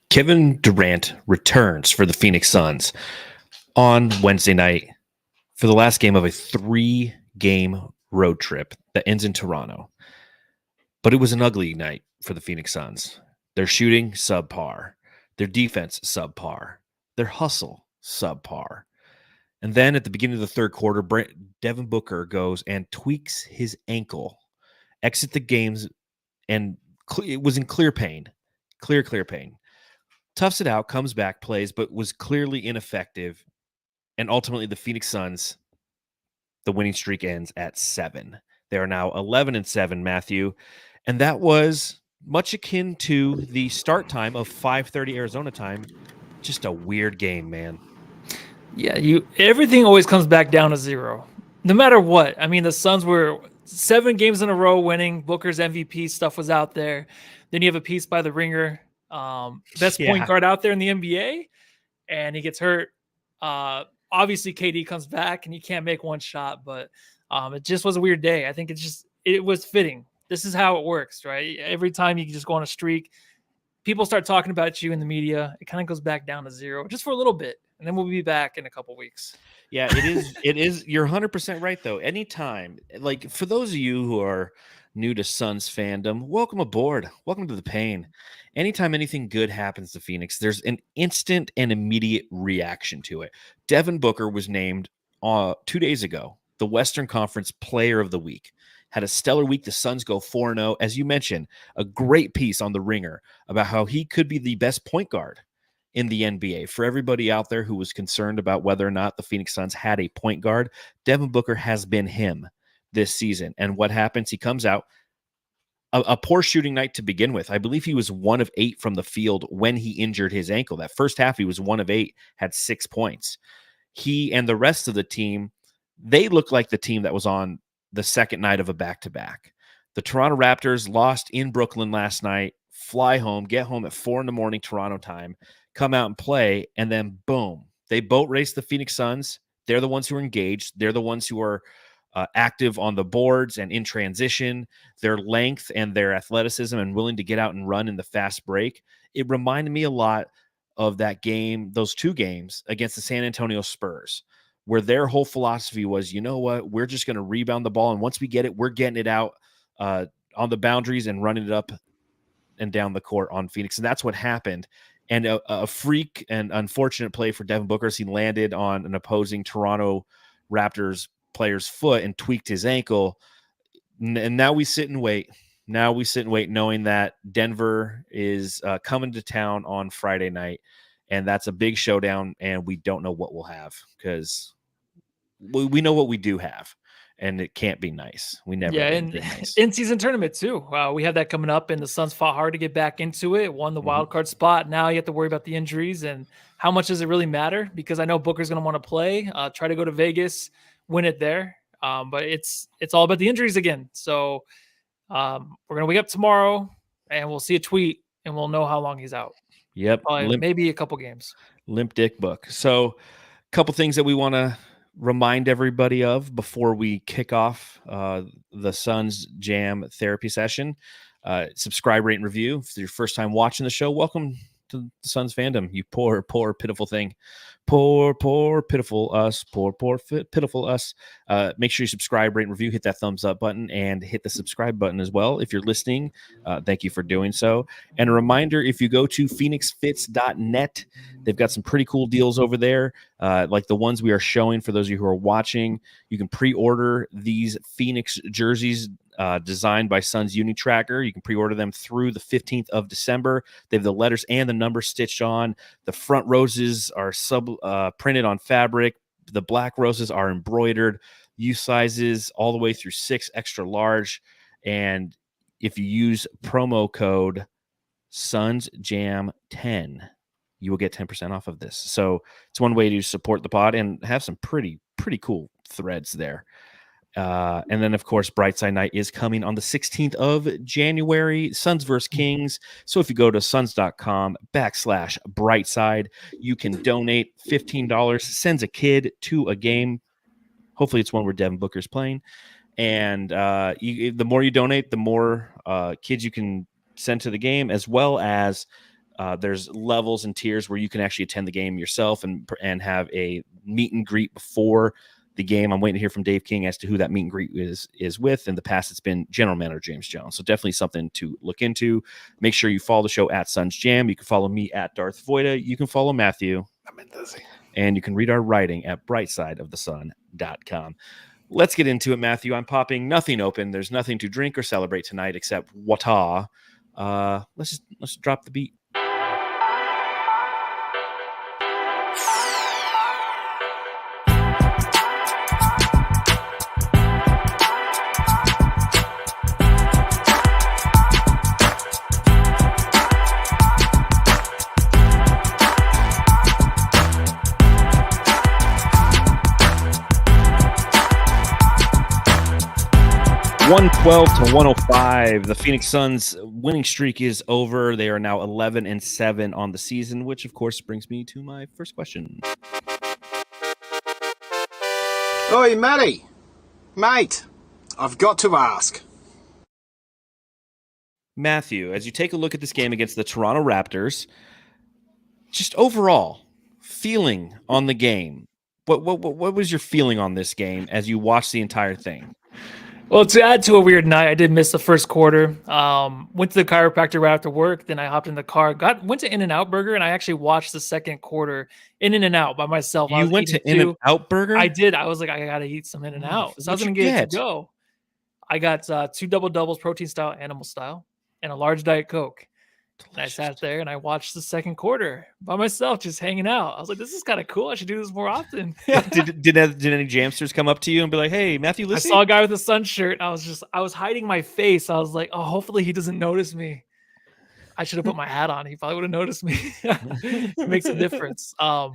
Kevin Durant returns for the Phoenix Suns on Wednesday night for the last game of a 3-game road trip that ends in Toronto. But it was an ugly night for the Phoenix Suns. Their shooting, subpar. Their defense, subpar. Their hustle, subpar. And then at the beginning of the third quarter, Devin Booker goes and tweaks his ankle, exit the games, and it was in clear pain. Clear pain. Toughs it out, comes back, plays, but was clearly ineffective. And ultimately, the Phoenix Suns, the winning streak ends at 7. They are now 11-7, Matthew. And that was much akin to the start time of 5:30 Arizona time. Just a weird game, man. Yeah, everything always comes back down to 0. No matter what. I mean, the Suns were 7 games in a row winning. Booker's MVP stuff was out there. Then you have a piece by the Ringer, best point guard out there in the NBA, and he gets hurt. Obviously, KD comes back and he can't make one shot, but it just was a weird day. I think it was fitting. This is how it works, right? Every time you just go on a streak, people start talking about you in the media. It kind of goes back down to 0 just for a little bit, and then we'll be back in a couple weeks. Yeah, it is. It is. You're 100% right, though. Anytime, like for those of you who are new to Suns fandom, welcome aboard. Welcome to the pain. Anytime anything good happens to Phoenix, there's an instant and immediate reaction to it. Devin Booker was named 2 days ago the Western Conference Player of the Week. Had a stellar week. The Suns go 4-0. As you mentioned, a great piece on the Ringer about how he could be the best point guard in the NBA. For everybody out there who was concerned about whether or not the Phoenix Suns had a point guard, Devin Booker has been him this season. And what happens? He comes out a poor shooting night to begin with. I believe he was 1 of 8 from the field when he injured his ankle. That first half, he was 1 of 8, had 6 points. He and the rest of the team, they look like the team that was on the second night of a back-to-back. The Toronto Raptors lost in Brooklyn last night, fly home, get home at 4 a.m. Toronto time, come out and play, and then boom, they boat race the Phoenix Suns. They're the ones who are engaged. They're the ones who are active on the boards and in transition. Their length and their athleticism and willing to get out and run in the fast break. It reminded me a lot of that game, those 2 games against the San Antonio Spurs, where their whole philosophy was, you know what, we're just going to rebound the ball, and once we get it, we're getting it out on the boundaries and running it up and down the court on Phoenix. And that's what happened. And a freak and unfortunate play for Devin Booker as he landed on an opposing Toronto Raptors player's foot and tweaked his ankle. And now we sit and wait. Knowing that Denver is coming to town on Friday night. And that's a big showdown, and we don't know what we'll have because we know what we do have. And it can't be nice. We never. Yeah, and nice. In-season tournament too. We have that coming up, and the Suns fought hard to get back into it. Won the wild card spot. Now you have to worry about the injuries and how much does it really matter? Because I know Booker's going to want to play. Try to go to Vegas, win it there. But it's all about the injuries again. So we're going to wake up tomorrow, and we'll see a tweet, and we'll know how long he's out. Yep, maybe a couple games. Limp dick book. So, a couple things that we want to remind everybody of before we kick off the Suns Jam therapy session. Subscribe, rate, and review. If it's your first time watching the show, welcome to the Suns fandom. You poor, pitiful thing. Poor, pitiful us. Poor, pitiful us. Make sure you subscribe, rate, and review. Hit that thumbs up button and hit the subscribe button as well. If you're listening, thank you for doing so. And a reminder, if you go to phoenixfits.net, they've got some pretty cool deals over there, like the ones we are showing for those of you who are watching. You can pre-order these Phoenix jerseys designed by Suns Unitracker. You can pre-order them through the 15th of December. They have the letters and the numbers stitched on. The front roses are printed on fabric. The black roses are embroidered. U sizes all the way through 6 extra large. And if you use promo code SunsJam10, you will get 10% off of this. So it's one way to support the pod and have some pretty cool threads there. And then, of course, Brightside Night is coming on the 16th of January, Suns vs. Kings. So if you go to suns.com/brightside, you can donate $15, sends a kid to a game. Hopefully it's one where Devin Booker's playing. And the more you donate, the more kids you can send to the game, as well as There's levels and tiers where you can actually attend the game yourself and have a meet and greet before the game. I'm waiting to hear from Dave King as to who that meet and greet is with. In the past, it's been General Manager James Jones. So definitely something to look into. Make sure you follow the show at Suns Jam. You can follow me at Darth Voida. You can follow Matthew. I'm in Dizzy. And you can read our writing at brightsideofthesun.com. Let's get into it, Matthew. I'm popping nothing open. There's nothing to drink or celebrate tonight except wata. Let's drop the beat. 112 to 105. The Phoenix Suns winning streak is over. They are now 11-7 on the season, which of course brings me to my first question. Oi, Matty. Mate, I've got to ask. Matthew, as you take a look at this game against the Toronto Raptors, just overall feeling on the game. What was your feeling on this game as you watched the entire thing? Well, to add to a weird night, I did miss the first quarter. Went to the chiropractor right after work. Then I hopped in the car, went to In-N-Out Burger, and I actually watched the second quarter in In-N-Out by myself. You went to In-N-Out Burger? I did. I was like, I gotta eat some In-N-Out. So I was gonna get it to go. I got 2 double doubles, protein style, animal style, and a large Diet Coke. And I sat there and I watched the second quarter by myself, just hanging out. I was like, this is kind of cool. I should do this more often. did any Jamsters come up to you and be like, hey, Matthew, listen? I saw a guy with a Sun shirt. I was hiding my face. I was like, oh, hopefully he doesn't notice me. I should have put my hat on. He probably would have noticed me. It makes a difference. But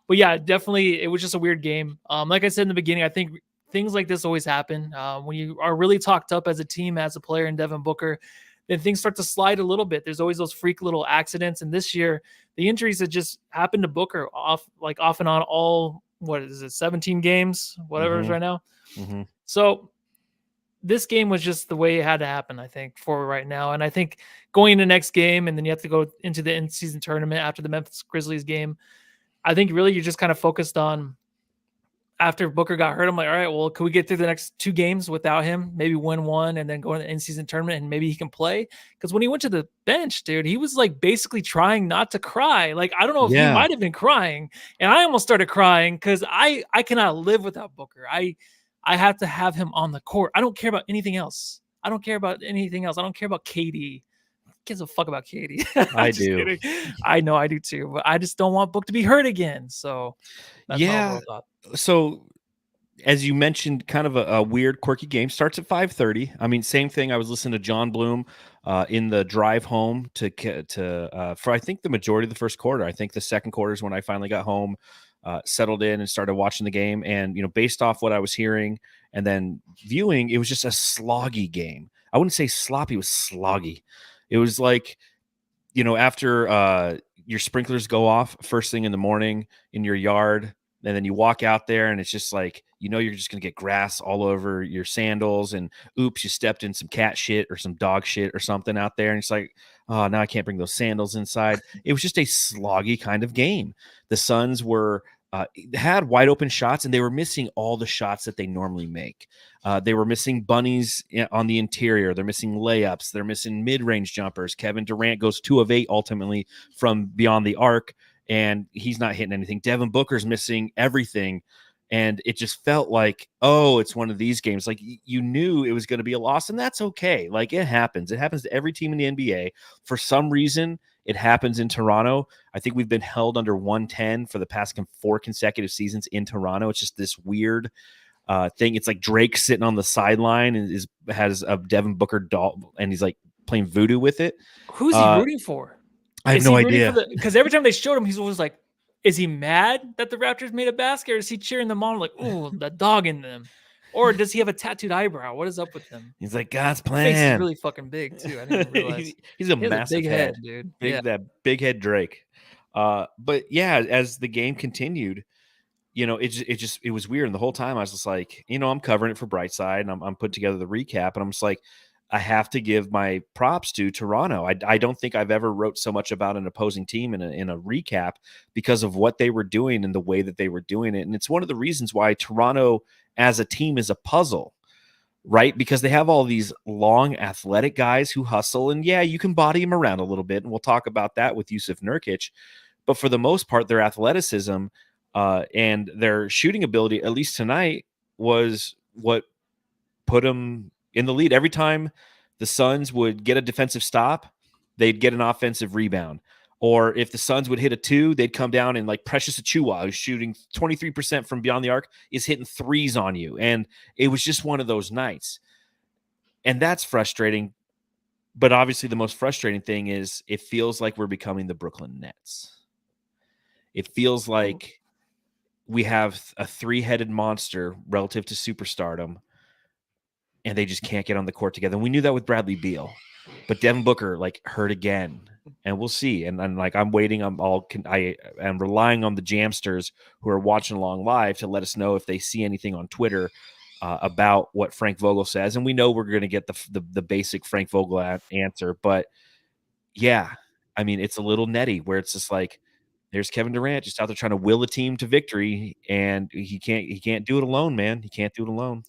yeah, definitely, it was just a weird game. Like I said in the beginning, I think things like this always happen. When you are really talked up as a team, as a player in Devin Booker, then things start to slide a little bit. There's always those freak little accidents. And this year, the injuries that just happened to Booker off and on all, 17 games, whatever it is right now. Mm-hmm. So this game was just the way it had to happen, I think, for right now. And I think going into the next game, and then you have to go into the in-season tournament after the Memphis Grizzlies game, I think really you're just kind of focused on, after Booker got hurt, I'm like, all right, well, could we get through the next 2 games without him? Maybe win one and then go in the in-season tournament and maybe he can play. Because when he went to the bench, dude, he was like basically trying not to cry. Like, I don't know if he might have been crying. And I almost started crying because I cannot live without Booker. I have to have him on the court. I don't care about anything else. I don't care about KD. Who gives a fuck about KD? I do. Kidding. I know I do too. But I just don't want Book to be hurt again. So that's my overall thought. So, as you mentioned, kind of a weird, quirky game. Starts at 5:30. I mean, same thing. I was listening to John Bloom in the drive home for I think the majority of the first quarter. I think the second quarter is when I finally got home, settled in, and started watching the game. And based off what I was hearing and then viewing, it was just a sloggy game. I wouldn't say sloppy; it was sloggy. It was like, after your sprinklers go off first thing in the morning in your yard. And then you walk out there and it's just like, you're just going to get grass all over your sandals and oops, you stepped in some cat shit or some dog shit or something out there. And it's like, oh, now I can't bring those sandals inside. It was just a sloggy kind of game. The Suns had wide open shots and they were missing all the shots that they normally make. They were missing bunnies on the interior. They're missing layups. They're missing mid-range jumpers. Kevin Durant goes 2 of 8 ultimately from beyond the arc. And he's not hitting anything. Devin Booker's missing everything. And it just felt like, oh, it's one of these games. Like you knew it was going to be a loss, and that's okay. Like it happens. It happens to every team in the NBA. For some reason, it happens in Toronto. I think we've been held under 110 for the past 4 consecutive seasons in Toronto. It's just this weird thing. It's like Drake sitting on the sideline and has a Devin Booker doll, and he's like playing voodoo with it. Who's he rooting for? I have no idea. Because every time they showed him, he's always like, is he mad that the Raptors made a basket, or is he cheering them on like, oh, the dog in them? Or does he have a tattooed eyebrow? What is up with him? He's like, God's plan. His face is really fucking big, too. I didn't realize. He's a massive big head, dude. That big head Drake. But yeah, as the game continued, it was weird. And the whole time I was just like, I'm covering it for Brightside and I'm putting together the recap. And I'm just like, I have to give my props to Toronto. I don't think I've ever wrote so much about an opposing team in a recap because of what they were doing and the way that they were doing it. And it's one of the reasons why Toronto as a team is a puzzle, right? Because they have all these long athletic guys who hustle. And yeah, you can body them around a little bit. And we'll talk about that with Yusuf Nurkic. But for the most part, their athleticism and their shooting ability, at least tonight, was what put them in the lead. Every time the Suns would get a defensive stop, they'd get an offensive rebound. Or if the Suns would hit a 2, they'd come down and like Precious Achiuwa, who's shooting 23% from beyond the arc, is hitting 3s on you. And it was just one of those nights. And that's frustrating. But obviously the most frustrating thing is it feels like we're becoming the Brooklyn Nets. It feels like we have a 3-headed monster relative to superstardom, and they just can't get on the court together. And we knew that with Bradley Beal, but Devin Booker like hurt again, and we'll see. And I'm waiting. I am relying on the Jamsters who are watching along live to let us know if they see anything on Twitter about what Frank Vogel says. And we know we're going to get the basic Frank Vogel answer, but yeah, I mean, it's a little netty where it's just like, there's Kevin Durant just out there trying to will the team to victory, and he can't do it alone, man. He can't do it alone.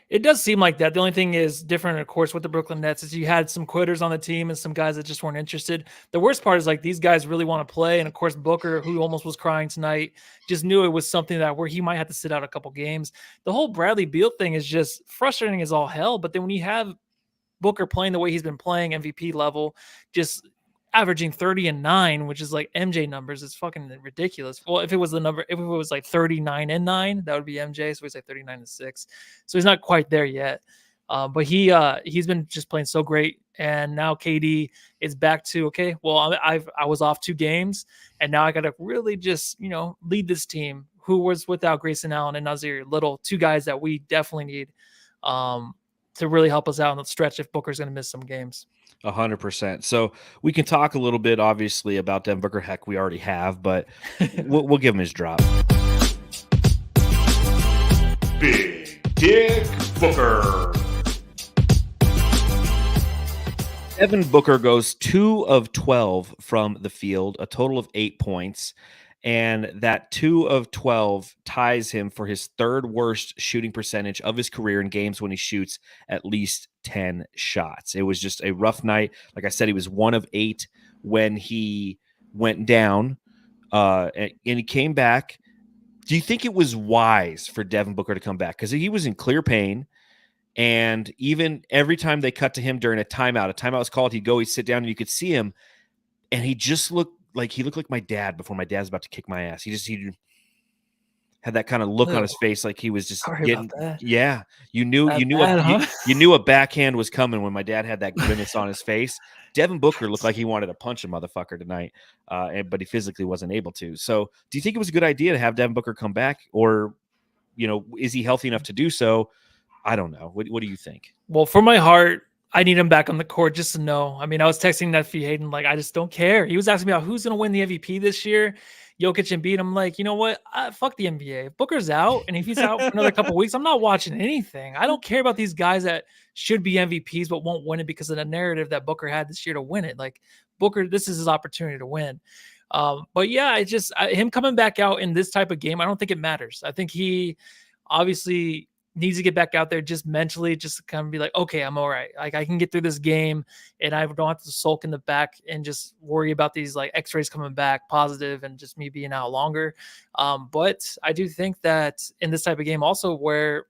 It does seem like that. The only thing is different, of course, with the Brooklyn Nets is you had some quitters on the team and some guys that just weren't interested. The worst part is like these guys really want to play. And of course, Booker, who almost was crying tonight, just knew it was something that where he might have to sit out a couple games. The whole Bradley Beal thing is just frustrating as all hell. But then when you have Booker playing the way he's been playing, MVP level, just averaging 30 and 9, which is like MJ numbers, it's fucking ridiculous. Well, if it was like 39 and 9, that would be MJ. So he's like 39 and 6. So he's not quite there yet. But he's been just playing so great. And now KD is back to, okay, well, I was off 2 games, and now I got to really just, lead this team who was without Grayson Allen and Nazir Little, 2 guys that we definitely need to really help us out in the stretch if Booker's going to miss some games. 100%. So we can talk a little bit, obviously, about Devin Booker. Heck, we already have, but we'll give him his drop. Big Dick Booker. Devin Booker goes 2 of 12 from the field, a total of 8 points. And that 2 of 12 ties him for his 3rd worst shooting percentage of his career in games when he shoots at least 10 shots. It was just a rough night. Like I said, he was 1 of 8 when he went down and he came back. Do you think it was wise for Devin Booker to come back? Because he was in clear pain. And even every time they cut to him during a timeout was called, he'd sit down and you could see him. And he just looked like my dad before my dad's about to kick my ass. He had that kind of look on his face, like he was just getting. Yeah, you knew a backhand was coming when my dad had that grimace on his face. Devin Booker looked like he wanted to punch a motherfucker tonight, but he physically wasn't able to. So, do you think it was a good idea to have Devin Booker come back, or is he healthy enough to do so? I don't know. What do you think? Well, for my heart, I need him back on the court just to know. I mean, I was texting Nephi Hayden, like, I just don't care. He was asking me about who's going to win the MVP this year, Jokic and Embiid. I'm like, you know what? Fuck the NBA. If Booker's out, and if he's out for another couple weeks, I'm not watching anything. I don't care about these guys that should be MVPs but won't win it because of the narrative that Booker had this year to win it. Like, Booker, this is his opportunity to win. But yeah, him coming back out in this type of game, I don't think it matters. I think he obviously needs to get back out there just mentally, just to kind of be like, okay, I'm all right. Like, I can get through this game and I don't have to sulk in the back and just worry about these like x-rays coming back positive and just me being out longer. But I do think that in this type of game also where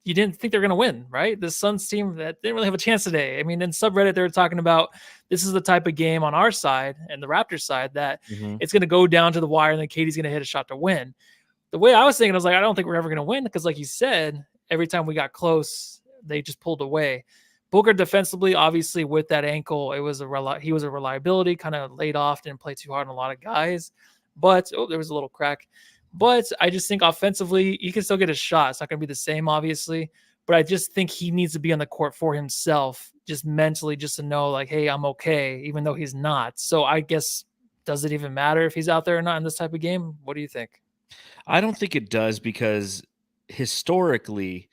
you didn't think they're going to win, right? The Suns team that didn't really have a chance today. I mean, in subreddit, they were talking about this is the type of game on our side and the Raptors side that it's going to go down to the wire and then Katie's going to hit a shot to win. The way I was thinking, I was like, I don't think we're ever going to win because like you said, every time we got close, they just pulled away. Booker defensively, obviously with that ankle, he was a reliability, kind of laid off, didn't play too hard on a lot of guys. But, there was a little crack. But I just think offensively, he can still get a shot. It's not going to be the same, obviously. But I just think he needs to be on the court for himself, just mentally, just to know, like, hey, I'm okay, even though he's not. So I guess, does it even matter if he's out there or not in this type of game? What do you think? I don't think it does because historically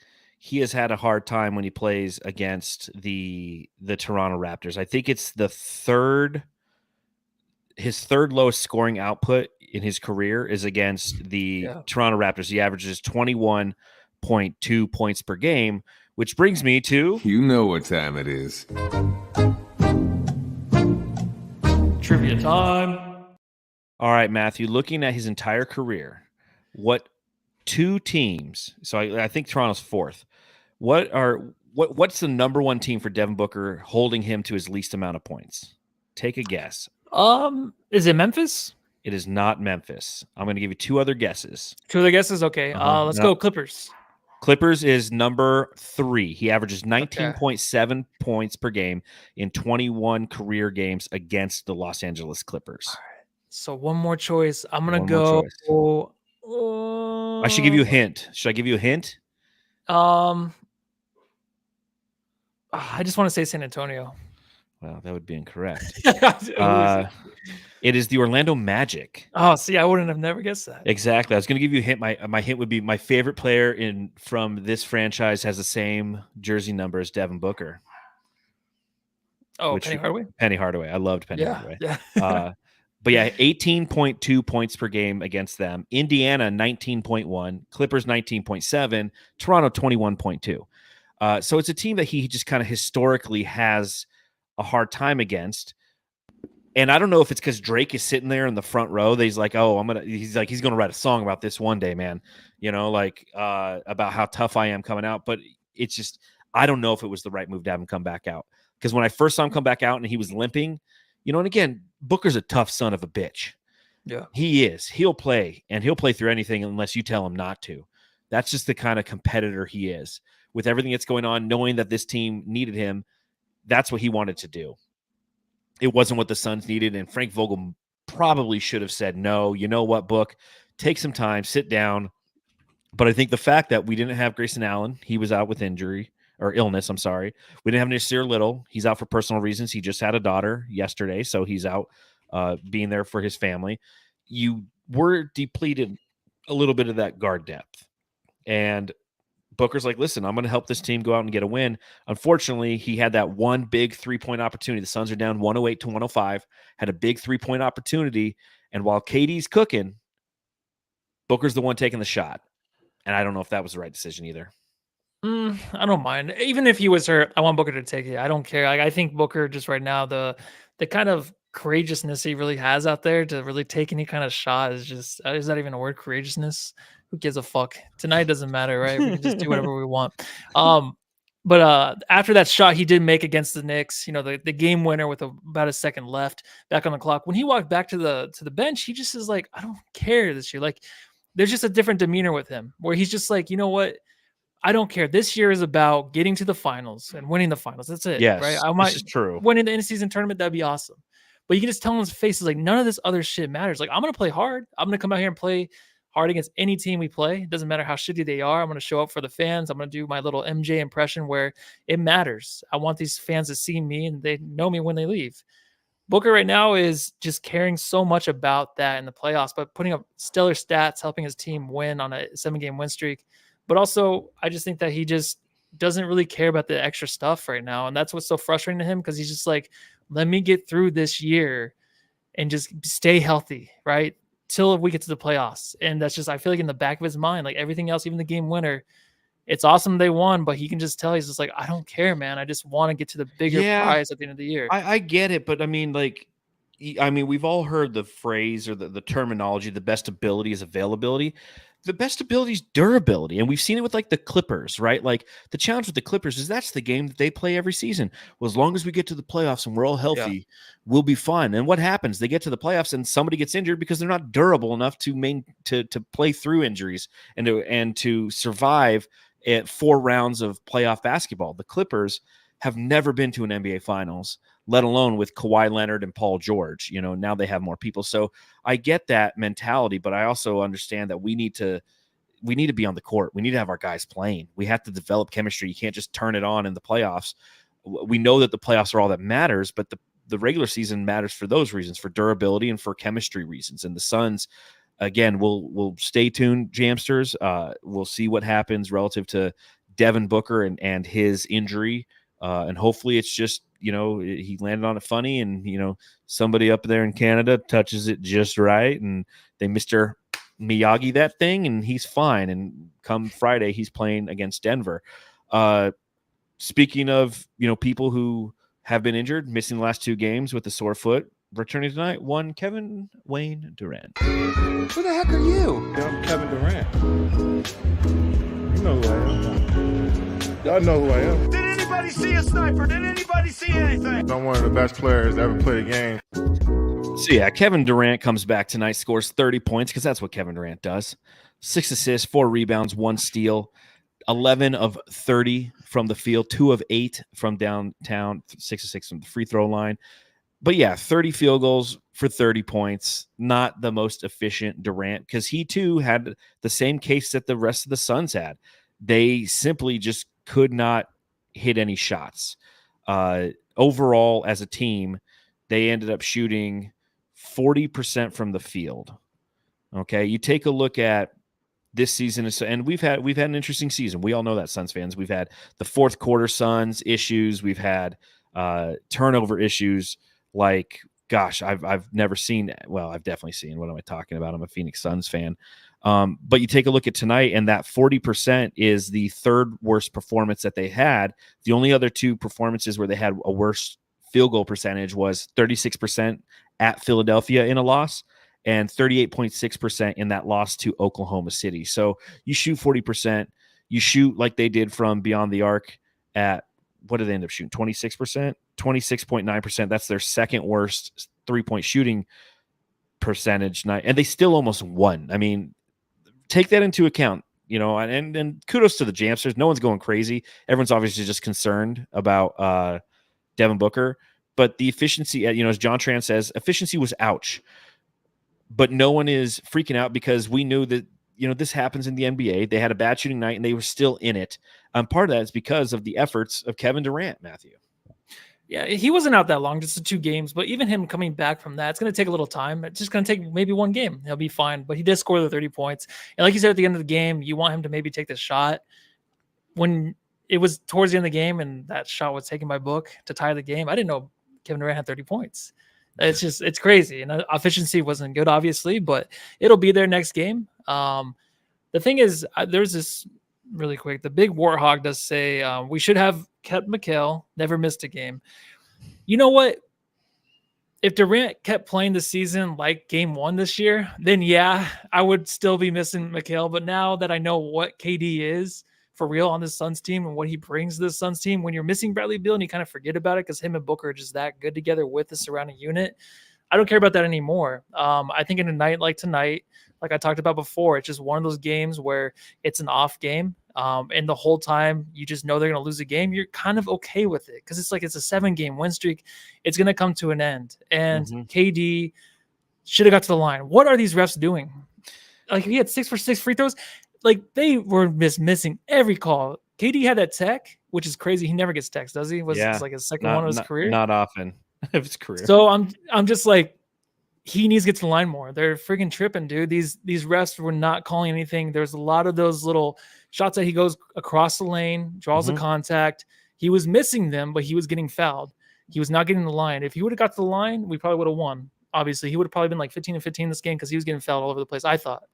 he has had a hard time when he plays against the Toronto Raptors. I think it's his third lowest scoring output in his career is against the Toronto Raptors. He averages 21.2 points per game, which brings me to... You know what time it is. Trivia time. All right, Matthew, looking at his entire career, what two teams, so I think Toronto's fourth, what's the number one team for Devin Booker holding him to his least amount of points? Take a guess. Is it Memphis? It is not Memphis. I'm going to give you two other guesses. Two other guesses? Okay. Let's go Clippers. Clippers is number 3. He averages 19.7 points per game in 21 career games against the Los Angeles Clippers. All right. So one more choice. I'm going to go. I should give you a hint. Should I give you a hint? I just want to say San Antonio. Well, that would be incorrect. It is the Orlando Magic. Oh, see, I wouldn't have never guessed that. Exactly. I was going to give you a hint. My hint would be my favorite player from this franchise has the same jersey number as Devin Booker. Oh, Penny Hardaway? Penny Hardaway. I loved Penny Hardaway. Yeah. But yeah, 18.2 points per game against them. Indiana, 19.1. Clippers, 19.7. Toronto, 21.2. So it's a team that he just kind of historically has a hard time against. And I don't know if it's because Drake is sitting there in the front row that he's like, oh, he's gonna write a song about this one day, man. About how tough I am coming out. But it's just, I don't know if it was the right move to have him come back out. Because when I first saw him come back out and he was limping, and again, Booker's a tough son of a bitch. Yeah. He is. He'll play, and he'll play through anything unless you tell him not to. That's just the kind of competitor he is. With everything that's going on, knowing that this team needed him, that's what he wanted to do. It wasn't what the Suns needed, and Frank Vogel probably should have said, no, you know what, Book, take some time, sit down. But I think the fact that we didn't have Grayson Allen, he was out with injury or illness, I'm sorry. We didn't have Nasir Little. He's out for personal reasons. He just had a daughter yesterday, so he's out being there for his family. You were depleted a little bit of that guard depth. And Booker's like, listen, I'm going to help this team go out and get a win. Unfortunately, he had that one big three-point opportunity. The Suns are down 108 to 105, had a big three-point opportunity. And while KD's cooking, Booker's the one taking the shot. And I don't know if that was the right decision either. I don't mind. Even if he was hurt, I want Booker to take it. I don't care. I think Booker just right now, the kind of courageousness he really has out there to really take any kind of shot is that even a word, courageousness? Who gives a fuck? Tonight doesn't matter, right? We can just do whatever we want. But after that shot he did make against the Knicks, the game winner with about a second left back on the clock, when he walked back to the bench, he just is like, I don't care this year. Like, there's just a different demeanor with him where he's just like, you know what? I don't care. This year is about getting to the finals and winning the finals. That's it. Yes, right? this is true. Winning the in-season tournament, that'd be awesome. But you can just tell in his face, is like, none of this other shit matters. Like, I'm going to play hard. I'm going to come out here and play hard against any team we play. It doesn't matter how shitty they are. I'm going to show up for the fans. I'm going to do my little MJ impression where it matters. I want these fans to see me and they know me when they leave. Booker right now is just caring so much about that in the playoffs, but putting up stellar stats, helping his team win on a 7-game win streak. But also, I just think that he just doesn't really care about the extra stuff right now. And that's what's so frustrating to him, because he's just like, let me get through this year and just stay healthy, right? Till we get to the playoffs. And that's just, I feel like in the back of his mind, like everything else, even the game winner, it's awesome they won, but he can just tell, he's just like, I don't care, man. I just want to get to the bigger prize at the end of the year. I get it, but I mean, we've all heard the phrase or the terminology, the best ability is availability. The best ability is durability. And we've seen it with the Clippers, right? Like, the challenge with the Clippers is that's the game that they play every season. Well, as long as we get to the playoffs and we're all healthy, we'll be fine. And what happens? They get to the playoffs and somebody gets injured because they're not durable enough to play through injuries and to survive at 4 rounds of playoff basketball. The Clippers have never been to an NBA Finals, let alone with Kawhi Leonard and Paul George. Now they have more people. So I get that mentality, but I also understand that we need to be on the court. We need to have our guys playing. We have to develop chemistry. You can't just turn it on in the playoffs. We know that the playoffs are all that matters, but the regular season matters for those reasons, for durability and for chemistry reasons. And the Suns, again, we'll stay tuned, Jamsters. We'll see what happens relative to Devin Booker and his injury. And hopefully it's just, he landed on it funny and, somebody up there in Canada touches it just right. And they Mr. Miyagi that thing and he's fine. And come Friday, he's playing against Denver. Speaking of, people who have been injured, missing the last 2 games with a sore foot, returning tonight, one Kevin Wayne Durant. Who the heck are you? I'm Kevin Durant. You know who I am. Y'all know who I am. Did anybody see a sniper? Did anybody see anything? I'm one of the best players to ever play the game. So, yeah, Kevin Durant comes back tonight, scores 30 points because that's what Kevin Durant does. 6 assists, 4 rebounds, 1 steal, 11 of 30 from the field, 2 of 8 from downtown, 6 of 6 from the free throw line. But, yeah, 30 field goals for 30 points, not the most efficient Durant because he, too, had the same case that the rest of the Suns had. They simply just could not hit any shots. Overall, as a team, they ended up shooting 40% from the field. Okay, you take a look at this season, and we've had an interesting season. We all know that, Suns fans. We've had the fourth quarter Suns issues. We've had turnover issues. Like, gosh, I've never seen. Well, I've definitely seen. What am I talking about? I'm a Phoenix Suns fan. But you take a look at tonight, and that 40% is the third worst performance that they had. The only other 2 performances where they had a worse field goal percentage was 36% at Philadelphia in a loss and 38.6% in that loss to Oklahoma City. So you shoot 40%, you shoot like they did from beyond the arc at, what did they end up shooting? 26%, 26.9%. That's their second worst 3-point shooting percentage night. And they still almost won. I mean, take that into account, and kudos to the Jamsters. No one's going crazy. Everyone's obviously just concerned about Devin Booker, but the efficiency, as John Tran says, efficiency was ouch, but no one is freaking out because we knew that, this happens in the NBA. They had a bad shooting night and they were still in it. Part of that is because of the efforts of Kevin Durant, Matthew. Yeah, he wasn't out that long, just the 2 games. But even him coming back from that, it's going to take a little time. It's just going to take maybe 1 game. He'll be fine. But he did score the 30 points. And like you said, at the end of the game, you want him to maybe take the shot. When it was towards the end of the game and that shot was taken by Book to tie the game, I didn't know Kevin Durant had 30 points. It's crazy. And efficiency wasn't good, obviously, but it'll be there next game. The thing is, there's this really quick. The big warthog does say we should have kept Mikal, never missed a game. You know what? If Durant kept playing the season like game 1 this year, then yeah, I would still be missing Mikal. But now that I know what KD is for real on this Suns team and what he brings to the Suns team, when you're missing Bradley Beal and you kind of forget about it because him and Booker are just that good together with the surrounding unit, I don't care about that anymore. I think in a night like tonight, like I talked about before, it's just one of those games where it's an off game. And the whole time you just know they're going to lose a game. You're kind of okay with it because it's a 7-game win streak. It's going to come to an end. And KD should have got to the line. What are these refs doing? Like, he had 6 for 6 free throws. Like, they were missing every call. KD had that tech, which is crazy. He never gets techs, does he? It's like his second one of his career. Not often of his career. So I'm just like, he needs to get to the line more. They're freaking tripping, dude. These refs were not calling anything. There's a lot of those little shots that he goes across the lane, draws the contact. He was missing them, but he was getting fouled. He was not getting the line. If he would have got to the line, we probably would have won. Obviously, he would have probably been like 15-15 this game because he was getting fouled all over the place, I thought.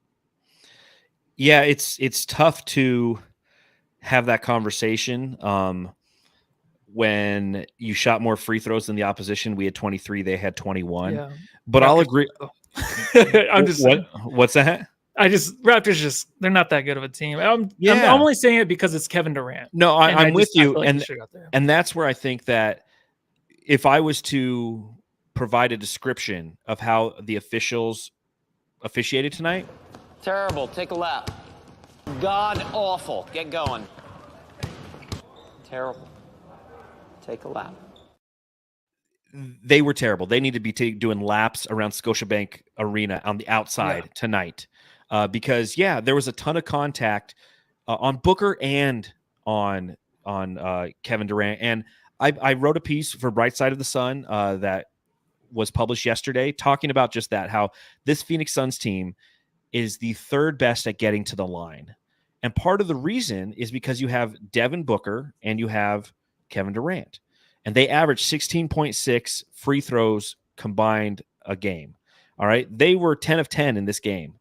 Yeah, it's tough to have that conversation when you shot more free throws than the opposition. We had 23, they had 21. Yeah. But Raptors, I'll agree. I'm just what's that? Raptors they're not that good of a team. I'm only saying it because it's Kevin Durant. No, I'm with you, and that's where I think that if I was to provide a description of how the officials officiated tonight. Terrible. Take a lap. God awful. Get going. Terrible. Take a lap. They were terrible. They need to be doing laps around Scotiabank Arena on the outside tonight because, there was a ton of contact on Booker and on Kevin Durant. And I wrote a piece for Bright Side of the Sun that was published yesterday talking about just that, how this Phoenix Suns team is the third best at getting to the line. And part of the reason is because you have Devin Booker and you have Kevin Durant. And they average 16.6 free throws combined a game. All right. They were 10 of 10 in this game.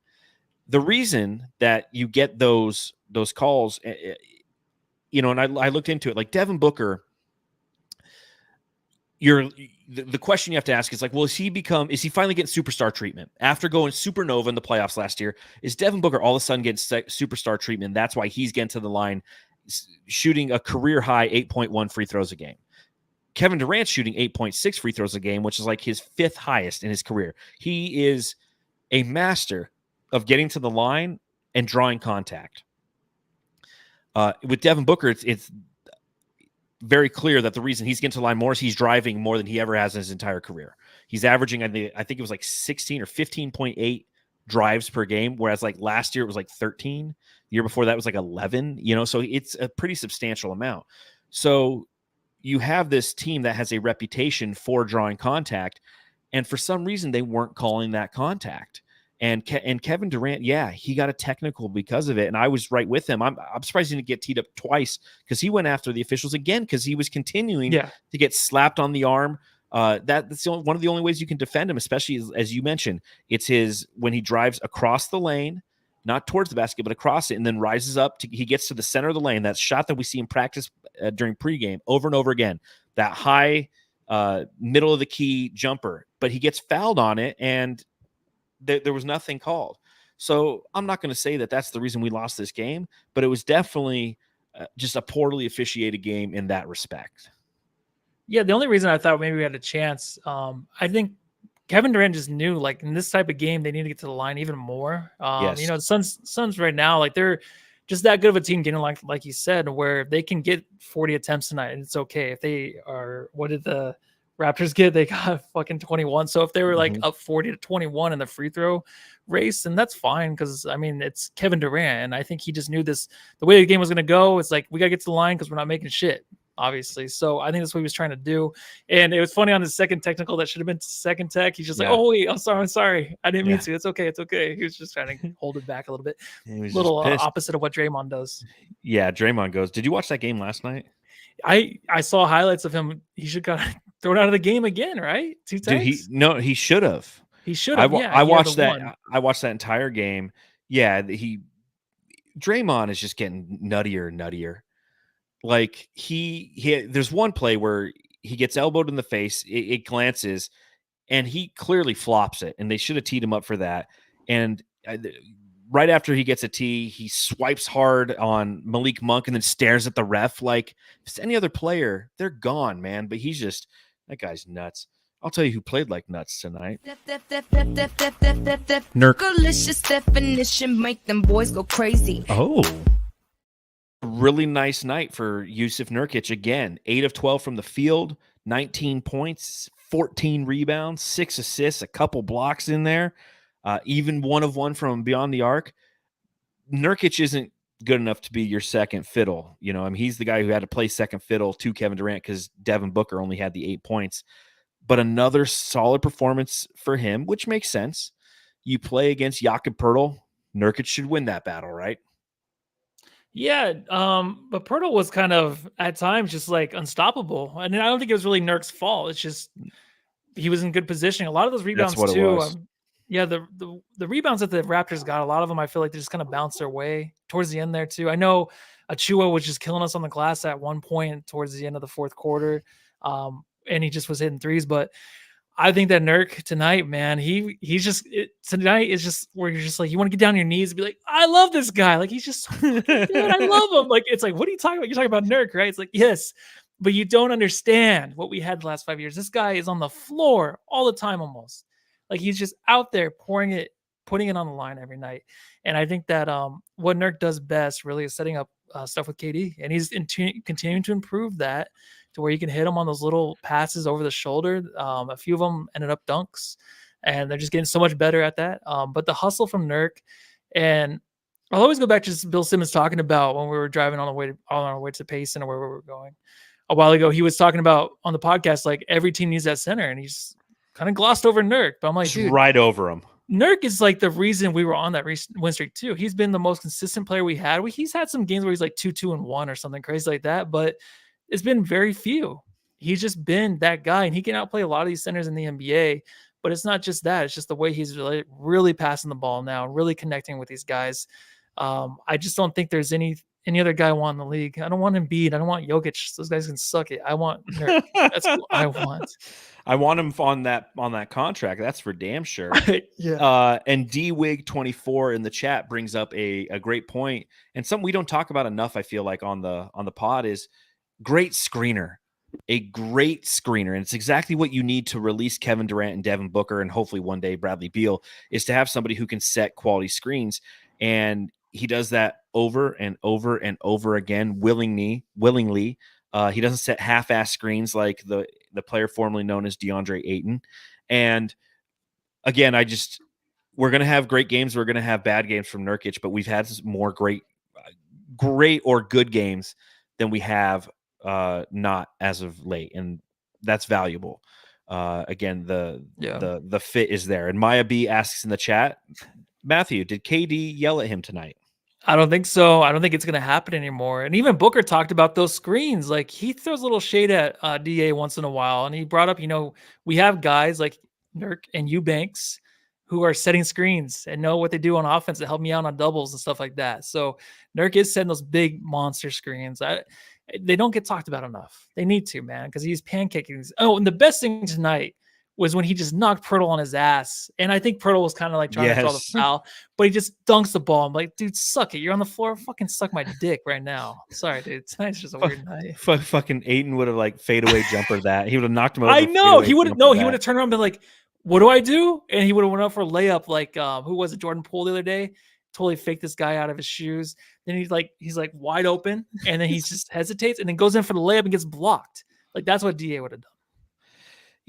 The reason that you get those calls, and I looked into it, like Devin Booker, the question you have to ask is like, well, is he finally getting superstar treatment after going supernova in the playoffs last year? Is Devin Booker all of a sudden getting superstar treatment? That's why he's getting to the line, shooting a career high 8.1 free throws a game. Kevin Durant shooting 8.6 free throws a game, which is like his 5th highest in his career. He is a master of getting to the line and drawing contact. With Devin Booker, it's very clear that the reason he's getting to the line more is he's driving more than he ever has in his entire career. He's averaging, I think it was like 16 or 15.8 drives per game, whereas like last year it was like 13. The year before that was like 11, so it's a pretty substantial amount. So you have this team that has a reputation for drawing contact, and for some reason they weren't calling that contact. And Kevin Durant, he got a technical because of it. And I was right with him. I'm surprised he didn't get teed up twice, because he went after the officials again because he was continuing to get slapped on the arm. That's one of the only ways you can defend him, especially as you mentioned. It's when he drives across the lane, not towards the basket, but across it, and then rises up. He gets to the center of the lane. That shot that we see in practice during pregame over and over again, that high middle of the key jumper. But he gets fouled on it, and there was nothing called. So I'm not going to say that that's the reason we lost this game, but it was definitely just a poorly officiated game in that respect. Yeah, the only reason I thought maybe we had a chance, I think Kevin Durant just knew, like, in this type of game, they need to get to the line even more. Yes. The Suns right now, like, they're just that good of a team getting, like you said, where they can get 40 attempts tonight, and it's okay. If they are, what did the Raptors get? They got fucking 21. So if they were like up 40-21 in the free throw race, and that's fine, because I mean it's Kevin Durant, and I think he just knew the way the game was going to go. It's like, we got to get to the line because we're not making shit, obviously. So I think that's what he was trying to do. And it was funny on the second technical that should have been second tech. He's just like, oh wait, I'm sorry, I didn't mean to. It's okay. He was just trying to hold it back a little bit. A little opposite of what Draymond does. Yeah, Draymond goes, did you watch that game last night? I saw highlights of him. He should got thrown out of the game again, right? 2 times. Dude, he should have. He should have. I watched that. I watched that entire game. Yeah, Draymond is just getting nuttier and nuttier. Like there's one play where he gets elbowed in the face. It glances, and he clearly flops it. And they should have teed him up for that. And right after he gets a tee, he swipes hard on Malik Monk and then stares at the ref. Like, if it's any other player, they're gone, man. But that guy's nuts. I'll tell you who played like nuts tonight. Delicious definition, make them boys go crazy. Oh. Really nice night for Yusuf Nurkic again. 8 of 12 from the field, 19 points, 14 rebounds, 6 assists, a couple blocks in there. Even 1 of 1 from beyond the arc. Nurkic isn't good enough to be your second fiddle. I mean, he's the guy who had to play second fiddle to Kevin Durant because Devin Booker only had the 8 points. But another solid performance for him, which makes sense. You play against Jakob Poeltl, Nurkic should win that battle, right? Yeah, but Poeltl was kind of at times just like unstoppable. And I don't think it was really Nurk's fault. It's just he was in good positioning. A lot of those rebounds too. The rebounds that the Raptors got, a lot of them, I feel like they just kind of bounced their way towards the end there too. I know Achua was just killing us on the glass at one point towards the end of the fourth quarter, and he just was hitting threes. But I think that Nurk tonight, man, tonight is just where you're just like, you want to get down on your knees and be like, I love this guy. Like, he's just, dude, I love him. Like, it's like, what are you talking about? You're talking about Nurk, right? It's like, yes, but you don't understand what we had the last 5 years. This guy is on the floor all the time almost. Like, he's just out there putting it on the line every night. And I think that what Nurk does best really is setting up stuff with KD. And he's continuing to improve that to where you can hit him on those little passes over the shoulder. A few of them ended up dunks, and they're just getting so much better at that. But the hustle from Nurk, and I'll always go back to Bill Simmons talking about when we were driving on our way to Payson or where we were going a while ago. He was talking about on the podcast, like, every team needs that center, and he's kind of glossed over Nurk. But I'm like, dude, right over him. Nurk is like the reason we were on that win streak too. He's been the most consistent player we had. He's had some games where he's like 2-2-1 or something crazy like that, but it's been very few. He's just been that guy, and he can outplay a lot of these centers in the NBA. But it's not just that; it's just the way he's really passing the ball now, really connecting with these guys. I just don't think there's any other guy I want in the league. I don't want Embiid. I don't want Jokic. Those guys can suck it. I want Nurk. That's what I want. I want him on that contract. That's for damn sure. Yeah. And DWig24 in the chat brings up a great point, and something we don't talk about enough. I feel like on the pod is great screener, a great screener, and it's exactly what you need to release Kevin Durant and Devin Booker, and hopefully one day Bradley Beal, is to have somebody who can set quality screens, and he does that over and over and over again, willingly. He doesn't set half-ass screens like the player formerly known as DeAndre Ayton. And again, we're going to have great games. We're going to have bad games from Nurkic, but we've had more great or good games than we have not as of late. And that's valuable. Again, the fit is there. And Maya B asks in the chat, Matthew, did KD yell at him tonight? I don't think so. I don't think it's going to happen anymore. And even Booker talked about those screens. Like, he throws a little shade at DA once in a while. And he brought up, we have guys like Nurk and Eubanks who are setting screens and know what they do on offense to help me out on doubles and stuff like that. So Nurk is setting those big monster screens. They don't get talked about enough. They need to, man, because he's pancaking. Oh, and the best thing tonight was when he just knocked Pirtle on his ass. And I think Pirtle was kind of like trying to draw the foul, but he just dunks the ball. I'm like, dude, suck it. You're on the floor. Fucking suck my dick right now. Sorry, dude. Tonight's just a weird night. Fucking Ayton would have like fadeaway jumper that. He would have knocked him over. I know. He would have turned around and been like, what do I do? And he would have went up for a layup like, who was it? Jordan Poole the other day. Totally faked this guy out of his shoes. Then he's like wide open. And then he just hesitates and then goes in for the layup and gets blocked. Like, that's what DA would have done.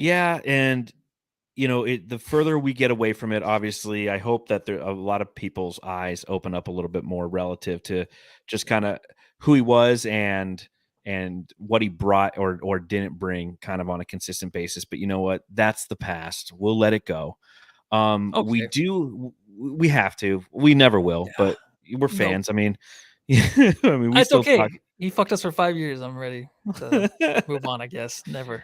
Yeah, and the further we get away from it, obviously, I hope that a lot of people's eyes open up a little bit more relative to just kind of who he was and what he brought or didn't bring kind of on a consistent basis. But you know what? That's the past. We'll let it go. Okay. We have to. We never will, but we're fans. No. I mean, it's okay. He fucked us for 5 years. I'm ready to move on, I guess. Never.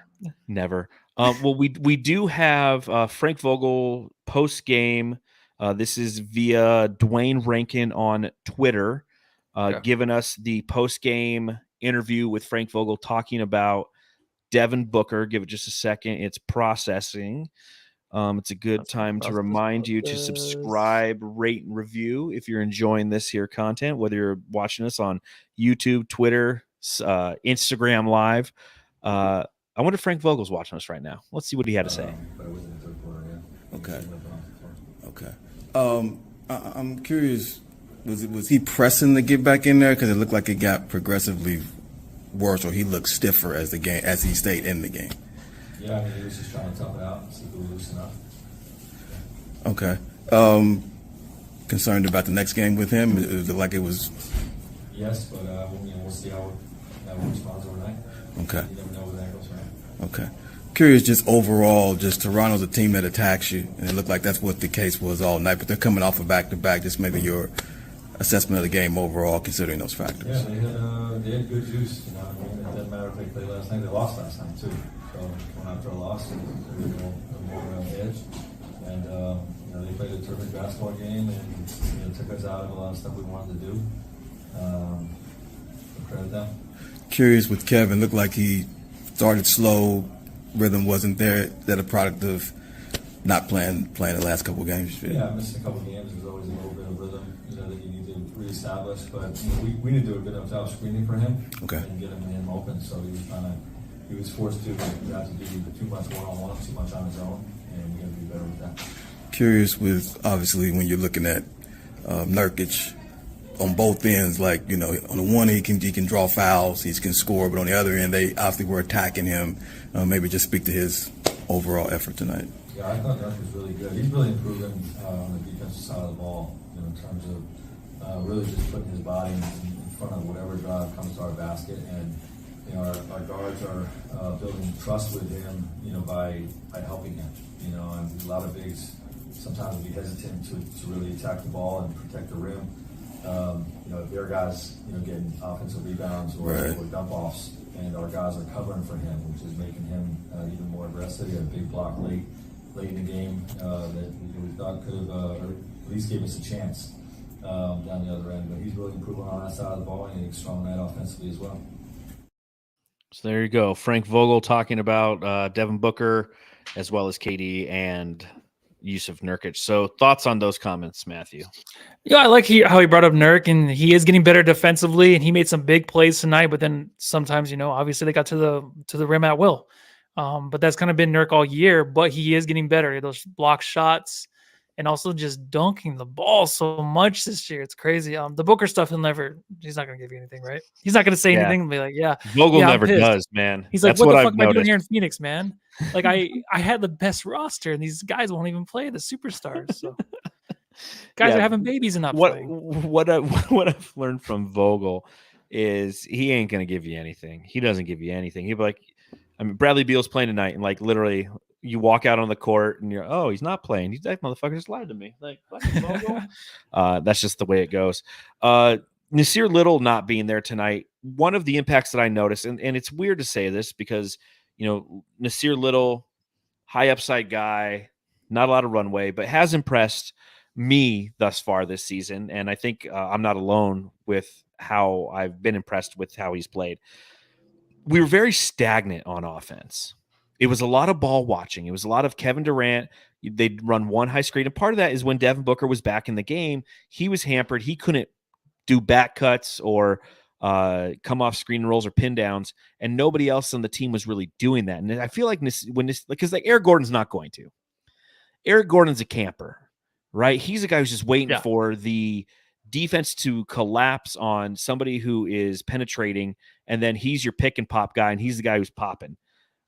Well, we do have Frank Vogel post game. This is via Dwayne Rankin on Twitter, giving us the post game interview with Frank Vogel talking about Devin Booker. Give it just a second. It's processing. It's a good time to remind you to subscribe, rate, and review if you're enjoying this here content, whether you're watching us on YouTube, Twitter, Instagram Live. I wonder if Frank Vogel's watching us right now. Let's see what he had to say. Okay. I'm curious, was he pressing to get back in there? Because it looked like it got progressively worse, or he looked stiffer as he stayed in the game. Yeah, I mean, he was just trying to tough it out, see if it would loosen up. Okay. Concerned about the next game with him? Is it like it was? Yes, but we'll see how he responds overnight. Okay. You never know where that goes, right? Okay. Curious, just overall, just Toronto's a team that attacks you, and it looked like that's what the case was all night. But they're coming off a back-to-back. Just maybe your assessment of the game overall, considering those factors. Yeah, they had good juice. I mean, it doesn't matter if they played last night. They lost last night too. So going after a loss, they're more on the edge, and they played a terrific basketball game and took us out of a lot of stuff we wanted to do. Credit them. Curious with Kevin, looked like he started slow, rhythm wasn't there. Is that a product of not playing the last couple of games? Yeah, missing a couple of games. There's always a little bit of rhythm, that you need to reestablish. But we need to do a good enough job screening for him, and get him open. So he was forced to have to do too much one-on-one, too much on his own, and we got to be better with that. Curious with, obviously, when you're looking at Nurkic on both ends, like, on the one he can draw fouls, he can score, but on the other end, they obviously were attacking him. Maybe just speak to his overall effort tonight. Yeah, I thought Nurkic was really good. He's really improving on the defensive side of the ball, in terms of really just putting his body in front of whatever drive comes to our basket, and our guards are building trust with him, by helping him. And a lot of bigs sometimes be hesitant to really attack the ball and protect the rim. If their guys, getting offensive rebounds or dump offs, and our guys are covering for him, which is making him even more aggressive. He had a big block late in the game that we thought could have, or at least gave us a chance down the other end. But he's really improving on that side of the ball, and he's strong night offensively as well. So there you go. Frank Vogel talking about Devin Booker as well as KD and Yusuf Nurkic. So thoughts on those comments, Matthew? Yeah, I like how he brought up Nurk, and he is getting better defensively, and he made some big plays tonight. But then sometimes, obviously they got to the rim at will. But that's kind of been Nurk all year. But he is getting better. Those block shots, and also just dunking the ball so much this year. It's crazy. The Booker stuff, he's not going to give you anything, right? He's not going to say anything and be like, Vogel never does, man. He's like, what the fuck am I doing here in Phoenix, man? Like, I had the best roster, and these guys won't even play, the superstars. So guys are having babies and not playing. What I've learned from Vogel is he ain't going to give you anything. He doesn't give you anything. He'll be like, Bradley Beal's playing tonight, and like literally you walk out on the court and you're, he's not playing. That motherfucker just lied to me. Like, that's just the way it goes. Nasir Little not being there tonight, one of the impacts that I noticed, and it's weird to say this because, Nasir Little, high upside guy, not a lot of runway, but has impressed me thus far this season. And I think I'm not alone with how I've been impressed with how he's played. We were very stagnant on offense. It was a lot of ball watching. It was a lot of Kevin Durant. They'd run one high screen. And part of that is when Devin Booker was back in the game, he was hampered. He couldn't do back cuts or come off screen rolls or pin downs. And nobody else on the team was really doing that. And I feel like because Eric Gordon's not going to. Eric Gordon's a camper, right? He's a guy who's just waiting for the defense to collapse on somebody who is penetrating. And then he's your pick and pop guy. And he's the guy who's popping.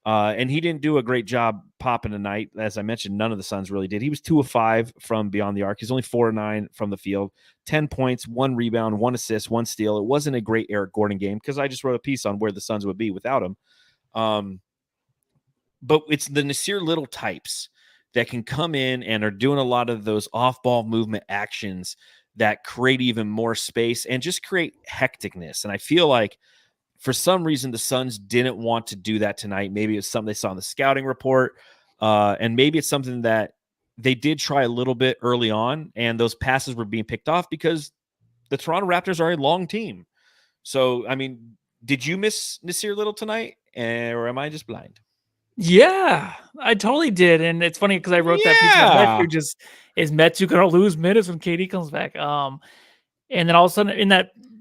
And he didn't do a great job popping tonight. As I mentioned, none of the Suns really did. He was 2 of 5 from beyond the arc. He's only 4 of 9 from the field, 10 points, 1 rebound, 1 assist, 1 steal. It wasn't a great Eric Gordon game because I just wrote a piece on where the Suns would be without him. But it's the Nasir Little types that can come in and are doing a lot of those off-ball movement actions that create even more space and just create hecticness. And I feel like for some reason, the Suns didn't want to do that tonight. Maybe it's something they saw in the scouting report, and maybe it's something that they did try a little bit early on, and those passes were being picked off because the Toronto Raptors are a long team. So, did you miss Nasir Little tonight, or am I just blind? Yeah, I totally did, and it's funny because I wrote that piece of Metu going to lose minutes when KD comes back? And then all of a sudden, in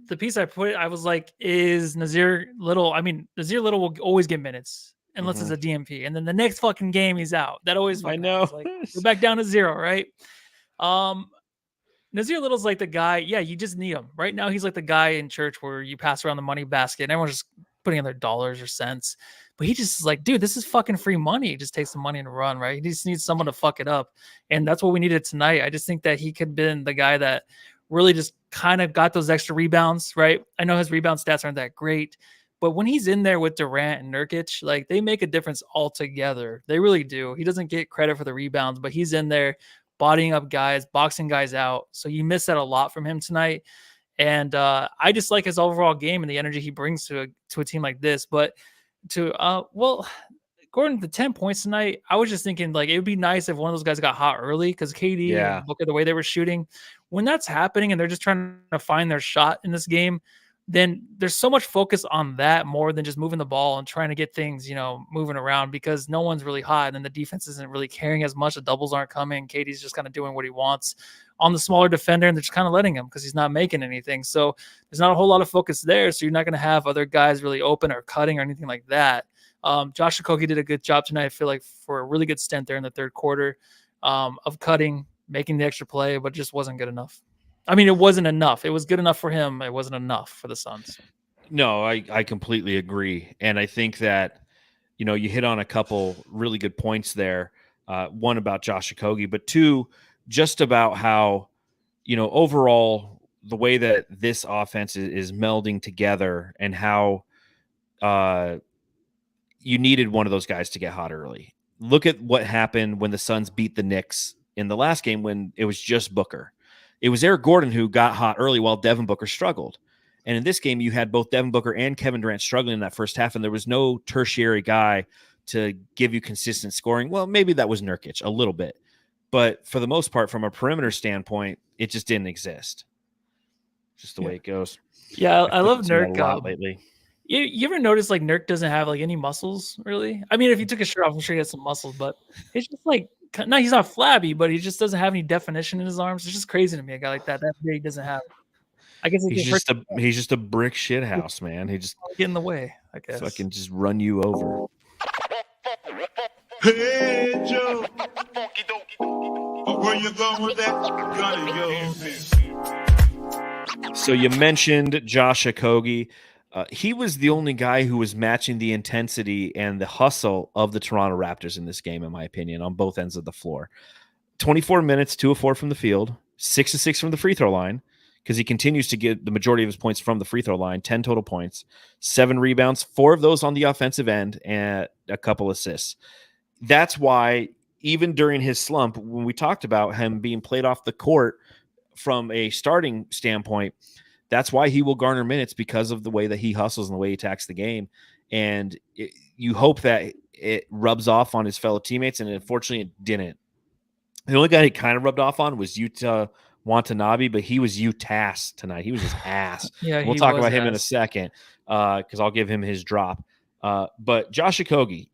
the piece I put, I was like, is Nasir Little? Nasir Little will always get minutes unless it's a DMP. And then the next fucking game, he's out. That always, I know. Like, we're back down to 0, right? Nasir Little's like the guy. Yeah, you just need him. Right now, he's like the guy in church where you pass around the money basket and everyone's just putting in their dollars or cents. But he just is like, dude, this is fucking free money. He just takes the money and run, right? He just needs someone to fuck it up. And that's what we needed tonight. I just think that he could have been the guy that really just kind of got those extra rebounds, right? I know his rebound stats aren't that great, but when he's in there with Durant and Nurkic, like they make a difference altogether. They really do. He doesn't get credit for the rebounds, but he's in there bodying up guys, boxing guys out. So you miss that a lot from him tonight. And I just like his overall game and the energy he brings to a team like this. But Gordon, the 10 points tonight, I was just thinking like it would be nice if one of those guys got hot early because KD and look at the way they were shooting. When that's happening and they're just trying to find their shot in this game, then there's so much focus on that more than just moving the ball and trying to get things, moving around because no one's really hot and the defense isn't really caring as much. The doubles aren't coming. KD's just kind of doing what he wants on the smaller defender and they're just kind of letting him because he's not making anything. So there's not a whole lot of focus there. So you're not going to have other guys really open or cutting or anything like that. Josh Okogie did a good job tonight. I feel like for a really good stint there in the third quarter of cutting, making the extra play, but just wasn't good enough. It wasn't enough. It was good enough for him. It wasn't enough for the Suns. No, I completely agree. And I think that, you hit on a couple really good points there. One about Josh Okogie, but two, just about how, overall the way that this offense is melding together and how you needed one of those guys to get hot early. Look at what happened when the Suns beat the Knicks in the last game when it was just Booker. It was Eric Gordon who got hot early while Devin Booker struggled. And in this game, you had both Devin Booker and Kevin Durant struggling in that first half, and there was no tertiary guy to give you consistent scoring. Well, maybe that was Nurkic a little bit. But for the most part, from a perimeter standpoint, it just didn't exist. Just the way it goes. Yeah, I love Nurk a lot lately. You ever notice like Nurk doesn't have like any muscles really? I mean, if he took his shirt off, I'm sure he has some muscles, but it's just like no, he's not flabby, but he just doesn't have any definition in his arms. It's just crazy to me. A guy like that big doesn't have. I guess he's just a brick shit house, man. He just get in the way. I guess fucking just run you over. Hey, Joe. Where you going with that? So you mentioned Josh Okogie. He was the only guy who was matching the intensity and the hustle of the Toronto Raptors in this game, in my opinion, on both ends of the floor. 24 minutes, 2 of 4 from the field, 6 of 6 from the free throw line, because he continues to get the majority of his points from the free throw line, 10 total points, 7 rebounds, 4 of those on the offensive end, and a couple assists. That's why, even during his slump, when we talked about him being played off the court from a starting standpoint, that's why he will garner minutes, because of the way that he hustles and the way he attacks the game. And you hope that it rubs off on his fellow teammates, and unfortunately it didn't. The only guy he kind of rubbed off on was Watanabe, but he was Utah's tonight. He was just ass. Yeah, we'll talk about him in a second because I'll give him his drop. But Josh Okogie,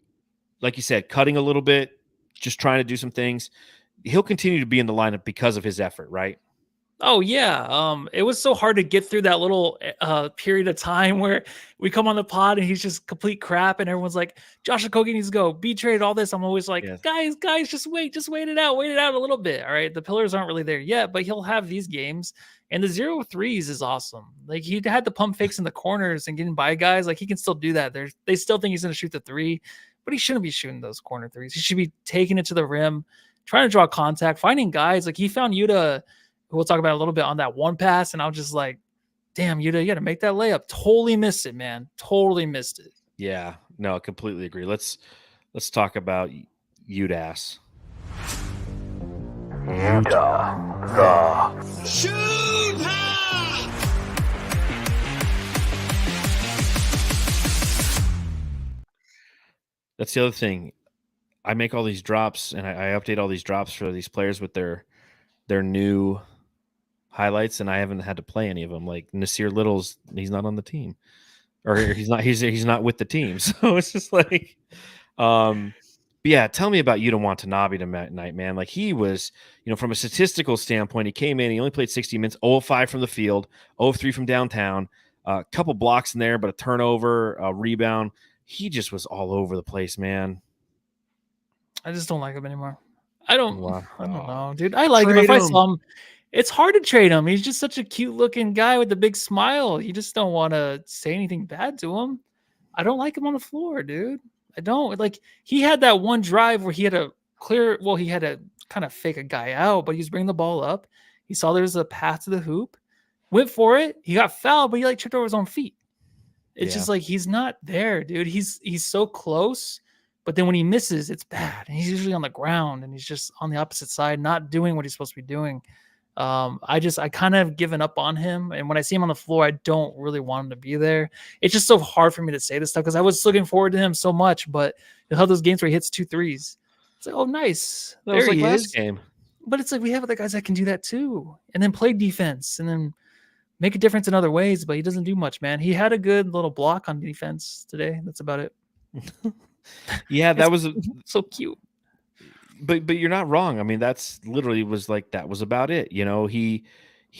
like you said, cutting a little bit, just trying to do some things. He'll continue to be in the lineup because of his effort, right? Oh yeah. It was so hard to get through that little period of time where we come on the pod and he's just complete crap, and everyone's like, Josh Okogie needs to go, be traded, all this. I'm always like, guys, just wait it out a little bit. All right. The pillars aren't really there yet, but he'll have these games. And the 0 threes is awesome. Like, he had the pump fakes in the corners and getting by guys. Like, he can still do that. They still think he's going to shoot the 3, but he shouldn't be shooting those corner threes. He should be taking it to the rim, trying to draw contact, finding guys. Like, he found Yuta, who we'll talk about a little bit, on that one pass, and I was just like, damn, Yuta, you got to make that layup. Totally missed it, man. Totally missed it. Yeah, no, I completely agree. Let's talk about UDAS. Utah, the shoot. That's the other thing. I make all these drops, and I update all these drops for these players with their new highlights, and I haven't had to play any of them. Like Nasir Little's, he's not on the team, or he's not with the team. So it's just like, but yeah, tell me about Yuta Watanabe tonight, man. Like, he was, from a statistical standpoint, he came in, he only played 60 minutes, 0 of 5 from the field, 0 of 3 from downtown, a couple blocks in there, but a turnover, a rebound. He just was all over the place, man. I just don't like him anymore. I don't know, dude. I like him. If I saw him, it's hard to trade him. He's just such a cute looking guy with a big smile. You just don't want to say anything bad to him. I don't like him on the floor, dude. I don't. Like, he had that one drive where he had to kind of fake a guy out, but he was bringing the ball up. He saw there was a path to the hoop, went for it. He got fouled, but he tripped over his own feet. It's just like, he's not there, dude. He's so close, but then when he misses, it's bad. And he's usually on the ground, and he's just on the opposite side, not doing what he's supposed to be doing. I kind of given up on him, and when I see him on the floor, I don't really want him to be there. It's just so hard for me to say this stuff because I was looking forward to him so much, but he'll have those games where he hits 2 threes. It's like, oh, nice. That was there like he last is. game. But it's like, we have other guys that can do that too, and then play defense, and then make a difference in other ways, but he doesn't do much, man. He had a good little block on defense today. That's about it. Yeah, that was so cute. But you're not wrong. I mean, that's literally that was about it. He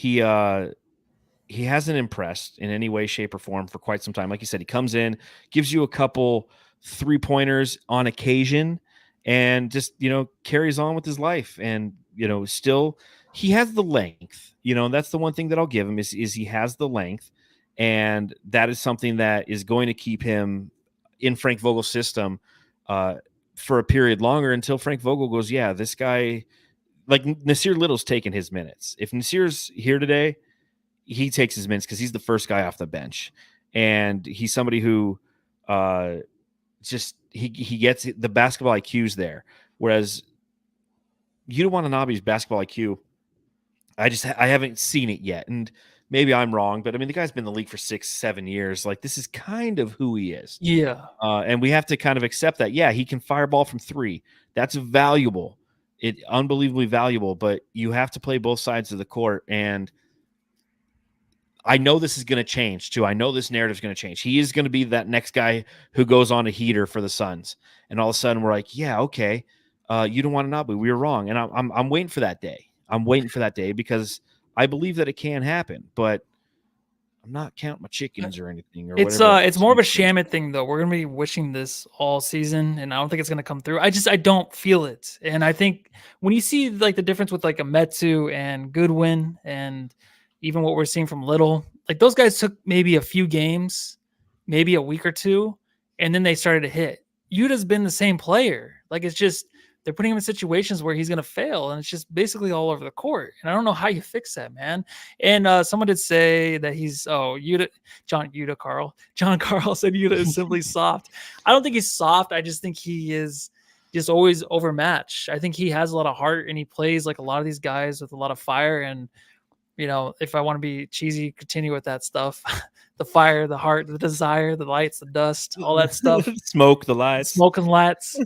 hasn't impressed in any way, shape, or form for quite some time. Like you said, he comes in, gives you a couple 3-pointers on occasion, and just carries on with his life. And still he has the length. That's the one thing that I'll give him is he has the length, and that is something that is going to keep him in Frank Vogel's system for a period longer until Frank Vogel goes, yeah, this guy, like Nasir Little's taking his minutes. If Nasir's here today, he takes his minutes because he's the first guy off the bench, and he's somebody who just he gets the basketball IQ's there. Whereas Yuta Watanabe's basketball IQ, I haven't seen it yet, and maybe I'm wrong, but I mean the guy's been in the league for 6-7 years. Like this is kind of who he is. Yeah. And we have to kind of accept that. Yeah, he can fireball from 3. That's valuable. Unbelievably valuable, but you have to play both sides of the court. And I know this is going to change too. I know this narrative is going to change. He is going to be that next guy who goes on a heater for the Suns. And all of a sudden we're like, yeah, okay. You don't want to not be. We were wrong. And I'm waiting for that day. I'm waiting for that day because I believe that it can happen, but I'm not counting my chickens or anything. Or it's more of a Shamit thing though. We're gonna be wishing this all season, and I don't think it's gonna come through. I don't feel it, and I think when you see like the difference with like a Metsu and Goodwin, and even what we're seeing from Little, like those guys took maybe a few games, maybe a week or two, and then they started to hit. Yuta's been the same player. Like it's just they're putting him in situations where he's going to fail, and it's just basically all over the court. And I don't know how you fix that, man. And someone did say that John Carl said Yuta is simply soft. I don't think he's soft. I just think he is just always overmatched. I think he has a lot of heart, and he plays like a lot of these guys with a lot of fire. And, you know, if I want to be cheesy, continue with that stuff. The fire, the heart, the desire, the lights, the dust, all that stuff. Smoke, the lights. Smoking lights.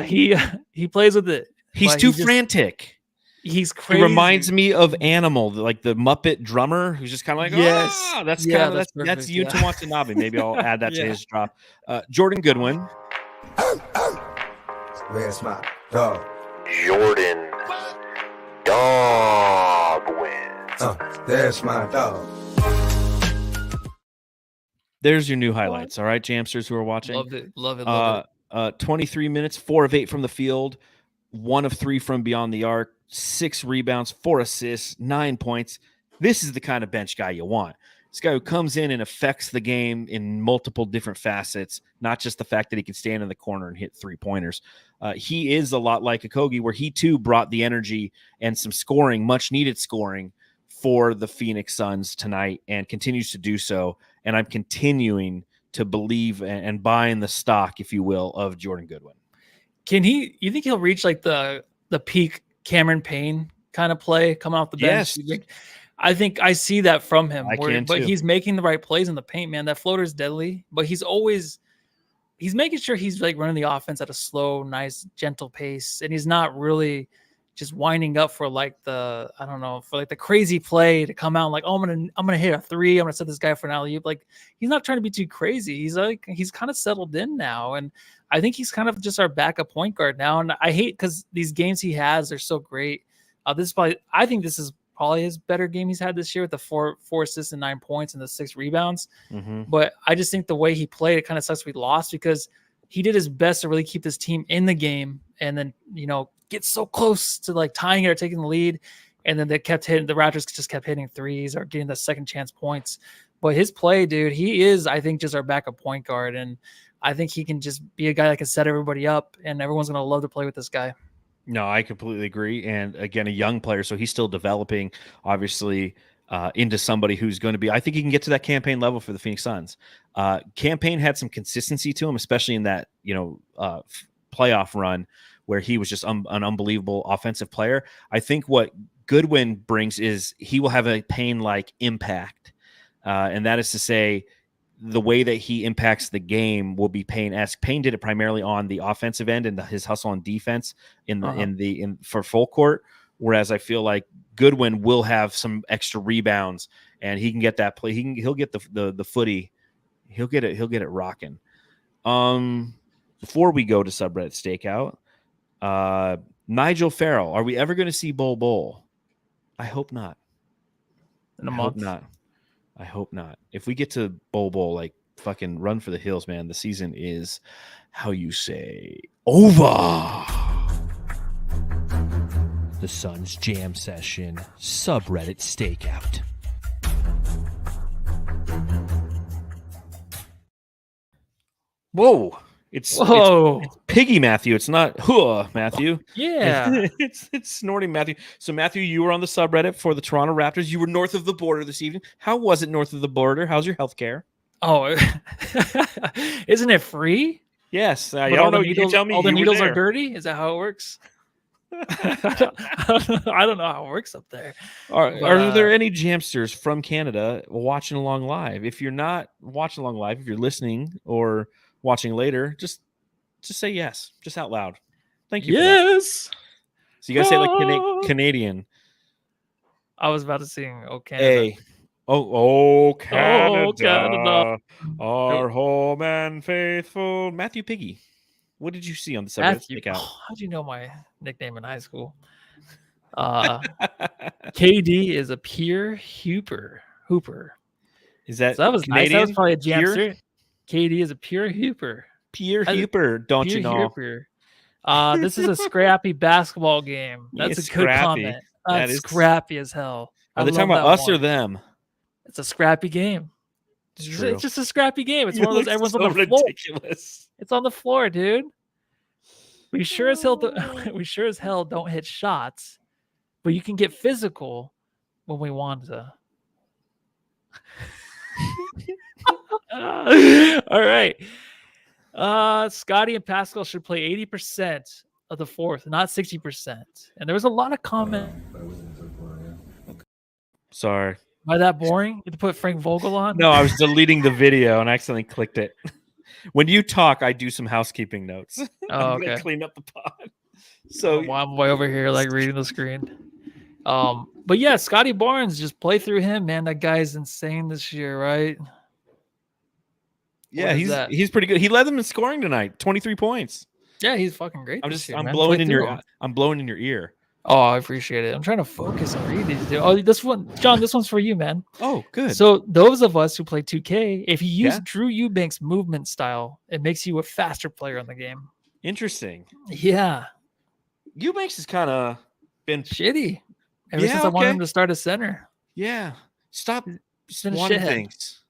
He plays with it. He's too frantic. He's crazy. He reminds me of Animal, like the Muppet drummer, who's just kind of like, yes, that's Yuta Watanabe. Maybe I'll add that to his drop. Jordan Goodwin. Where's my dog? Jordan Dog wins. There's my dog. There's your new highlights. All right, Jamsters who are watching. Love it. 23 minutes, 4 of 8 from the field, 1 of 3 from beyond the arc, 6 rebounds, 4 assists, 9 points. This is the kind of bench guy you want. This guy who comes in and affects the game in multiple different facets, not just the fact that he can stand in the corner and hit 3-pointers. He is a lot like Okogie, where he too brought the energy and some scoring, much needed scoring for the Phoenix Suns tonight, and continues to do so. And I'm continuing to believe and buy in the stock, if you will, of Jordan Goodwin. You think he'll reach like the peak Cameron Payne kind of play coming off the bench? Yes. I think I see that from him. But he's making the right plays in the paint, man. That floater is deadly, but he's making sure he's like running the offense at a slow, nice, gentle pace. And he's not really just winding up for like the crazy play to come out like, oh, I'm gonna hit a 3, I'm gonna set this guy for an alley-oop. Like he's not trying to be too crazy. He's kind of settled in now, and I think he's kind of just our backup point guard now. And I hate because these games he has are so great. I think this is probably his better game he's had this year with the 4 assists and 9 points and the 6 rebounds. Mm-hmm. But I just think the way he played, it kind of sucks we lost because he did his best to really keep this team in the game, and then get so close to like tying it or taking the lead, and then the Raptors just kept hitting threes or getting the second chance points. But his play, dude, he is, I think, just our backup point guard, and I think he can just be a guy that can set everybody up, and everyone's gonna love to play with this guy. No, I completely agree. And again, a young player, so he's still developing, obviously, into somebody who's going to be, I think he can get to that campaign level for the Phoenix Suns. Campaign had some consistency to him, especially in that, playoff run where he was just an unbelievable offensive player. I think what Goodwin brings is he will have a Payne-like impact. And that is to say, the way that he impacts the game will be Payne-esque. Payne did it primarily on the offensive end and his hustle on defense for full court. Whereas I feel like Goodwin will have some extra rebounds and he can get that play. He'll get the footy. He'll get it rocking. Before we go to subreddit stakeout, Nigel Farrell, are we ever going to see Bol? I hope not. In a month. I hope not. If we get to Bol, like fucking run for the hills, man. The season is, how you say, over. The Suns Jam Session subreddit stakeout. Whoa. It's Piggy Matthew. It's not Matthew. Yeah. it's Snorting Matthew. So Matthew, you were on the subreddit for the Toronto Raptors. You were north of the border this evening. How was it north of the border? How's your health care? Oh, isn't it free? Yes. I don't know. You tell me all the needles are dirty? Is that how it works? I don't know how it works up there. Are there any Jamsters from Canada watching along live? If you're not watching along live, if you're listening or watching later, just say yes, just out loud. Thank you. Yes. So you guys say like Canadian. I was about to sing "Oh Canada." Canada, Canada. our home and faithful. Matthew Piggy, what did you see on the Subreddit stakeout? How'd you know my nickname in high school? KD is a pure hooper. Is that so that was Canadian? Nice. That was probably a jam. Pure? KD is a pure hooper. Pure hooper, don't pure you know? Hooper. This is a scrappy basketball game. That's It's a good scrappy. comment. That That's is scrappy as hell. Are they talking about us or them? It's a scrappy game. It's true. It's just a scrappy game. It's You one of those look everyone's so on the floor. ridiculous. It's on the floor, dude. We sure as hell don't hit shots, but you can get physical when we want to. All right. Scotty and Pascal should play 80% of the fourth, not 60%. And there was a lot of comment. Sorry. By that boring? You had to put Frank Vogel on? No, I was deleting the video and accidentally clicked it. When you talk, I do some housekeeping notes. Oh, I'm gonna okay. clean up the pod. So while I'm way over here, like reading the screen. But yeah, Scotty Barnes, just play through him, man. That guy's insane this year, right? yeah, he's pretty good. He led them in scoring tonight, 23 points. Yeah, he's fucking great. I'm blowing in your ear. Oh, I appreciate it. I'm trying to focus and read these. Dude. Oh, this one, John, this one's for you, man. Oh, good. So those of us who play 2K, if you use Drew Eubanks' movement style, it makes you a faster player in the game. Interesting. Yeah. Eubanks has kind of been shitty ever since I wanted him to start a center. Yeah. Stop wanting things.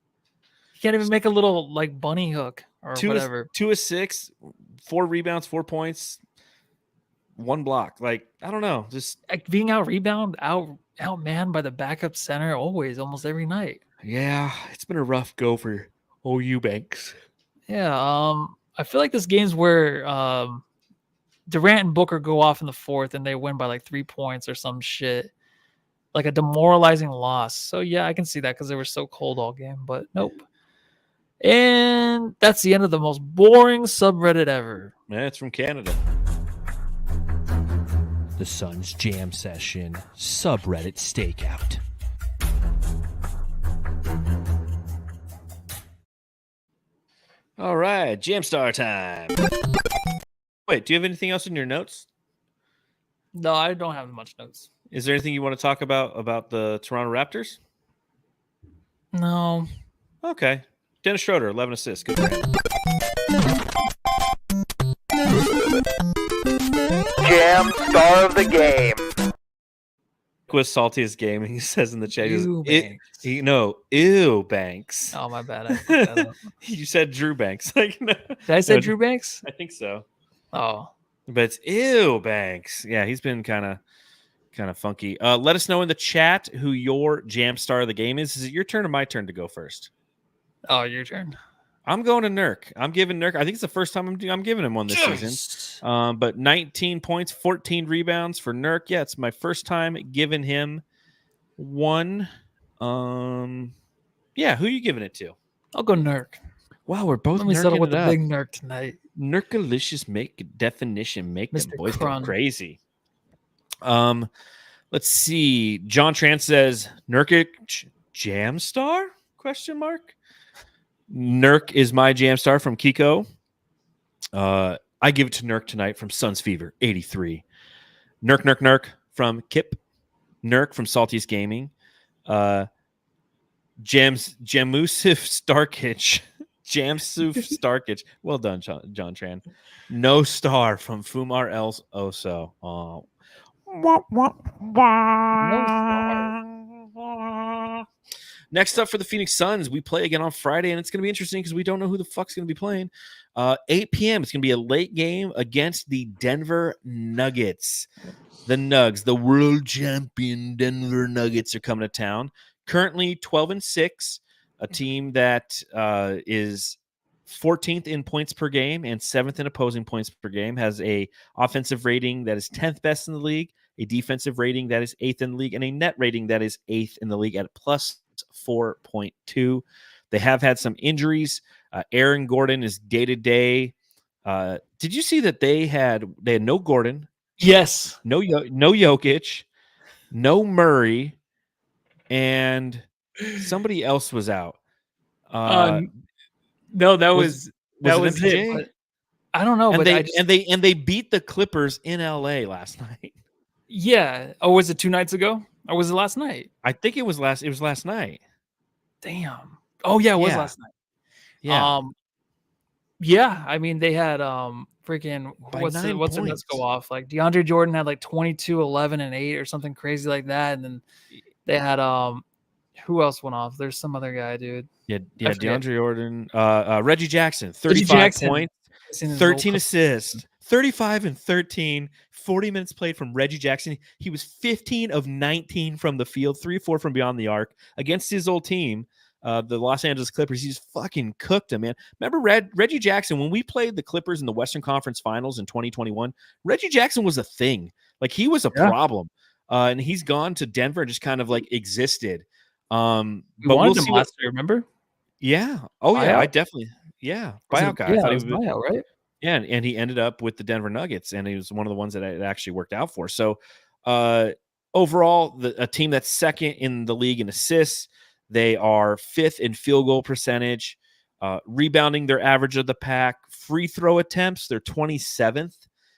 He can't even make a little like bunny hook or whatever. 2 of 6, 4 rebounds, 4 points. 1 block. Like, I don't know. Just like being outmanned by the backup center almost every night. Yeah, it's been a rough go for Eubanks. Yeah, I feel like this game's where Durant and Booker go off in the fourth and they win by like 3 points or some shit. Like a demoralizing loss. So yeah, I can see that because they were so cold all game, but nope. And that's the end of the most boring subreddit ever. Yeah, it's from Canada. The Suns Jam Session subreddit stakeout. All right, Jam Star time. Wait, do you have anything else in your notes? No, I don't have much notes. Is there anything you want to talk about the Toronto Raptors? No. Okay. Dennis Schroeder, 11 assists. Good for him. Jam star of the game. Was saltiest game, he says in the chat. Ew, Banks. Oh, my bad. I fucked that up. You said Drew Banks. Like, no. Did I say Drew Banks? I think so. Oh, but it's Ew Banks. Yeah, he's been kind of funky. Let us know in the chat who your jam star of the game is. Is it your turn or my turn to go first? Oh, your turn. I'm going to Nurk. I'm giving Nurk. I think it's the first time I'm giving him one this season. But 19 points, 14 rebounds for Nurk. Yeah, it's my first time giving him one. Yeah, who are you giving it to? I'll go Nurk. Wow, we're both. Let me settle with the big Nurk tonight. Nurkalicious definition make them boys go crazy. Let's see. John Tran says Nurkic jam star? Question mark. Nurk is my jam star from Kiko. I give it to Nurk tonight from Suns Fever 83. Nurk from Kip. Nurk from Saltiest Gaming. Jamusif Starkic. Jamsuf Starkic. Well done, John Tran. No star from Fumar El Oso. Oh. Next up for the Phoenix Suns, we play again on Friday, and it's going to be interesting because we don't know who the fuck's going to be playing. 8 p.m. It's going to be a late game against the Denver Nuggets. The Nugs, the world champion Denver Nuggets, are coming to town. Currently 12-6, a team that is 14th in points per game and 7th in opposing points per game, has a offensive rating that is 10th best in the league, a defensive rating that is 8th in the league, and a net rating that is 8th in the league at plus 4.2. They have had some injuries. Aaron Gordon is day-to-day. Did you see that they had no Gordon? Yes. No Jokic, no Murray, and somebody else was out. No, that was MPJ? it. But I don't know. And but they beat the Clippers in LA last night. Yeah. Oh, was it 2 nights ago? Or was it last night? I think it was last night. Damn. Oh yeah, it was last night. Yeah. Yeah. I mean, they had freaking what's the nuts go off? Like DeAndre Jordan had like 22, 11, and 8 or something crazy like that. And then they had who else went off? There's some other guy, dude. Yeah, DeAndre Jordan, Reggie Jackson, 35 points, 13 assists, 35 and 13, 40 minutes played from Reggie Jackson. He was 15 of 19 from the field, 3-4 from beyond the arc against his old team, the Los Angeles Clippers. He's fucking cooked him, man. Remember Reggie Jackson, when we played the Clippers in the Western Conference Finals in 2021, Reggie Jackson was a thing. Like, he was a problem. And he's gone to Denver and just kind of like existed. But we'll see last year, remember? Yeah. Oh, buyout? yeah. I definitely. Yeah. Buyout guy. Yeah, it was buyout, right? Yeah. And he ended up with the Denver Nuggets, and he was one of the ones that it actually worked out for. So, overall, a team that's second in the league in assists. They are 5th in field goal percentage, rebounding their average of the pack, free throw attempts. They're 27th.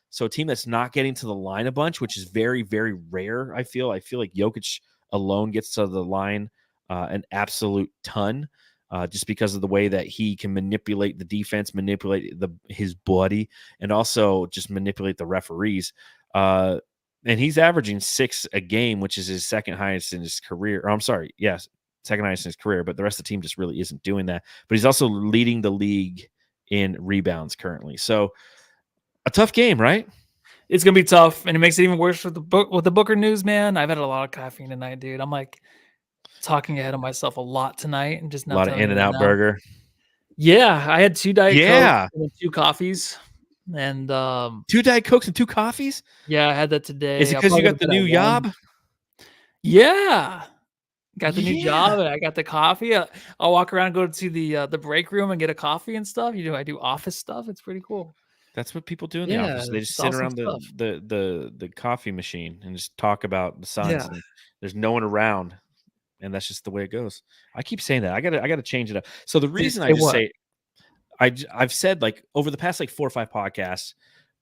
So a team that's not getting to the line a bunch, which is very, very rare. I feel like Jokic alone gets to the line an absolute ton. Just because of the way that he can manipulate the defense, manipulate his body, and also just manipulate the referees. And he's averaging 6 a game, which is his second highest in his career. Or, I'm sorry, yes, second highest in his career, but the rest of the team just really isn't doing that. But he's also leading the league in rebounds currently. So a tough game, right? It's gonna be tough, and it makes it even worse with the Booker news, man. I've had a lot of caffeine tonight, dude. I'm like talking ahead of myself a lot tonight, and just not a lot of In-N-Out burger. Yeah, I had 2 Diet Coke and 2 coffees, and 2 Diet Cokes and 2 coffees. Yeah, I had that today. Is it because you got the new job? Yeah, got the new job, and I got the coffee. I'll walk around, go to the break room, and get a coffee and stuff. I do office stuff. It's pretty cool. That's what people do in the office. They just sit around the coffee machine and just talk about the Suns. Yeah. And there's no one around, and that's just the way it goes. I keep saying that. I gotta change it up. So the reason I've said, like, over the past like 4 or 5 podcasts,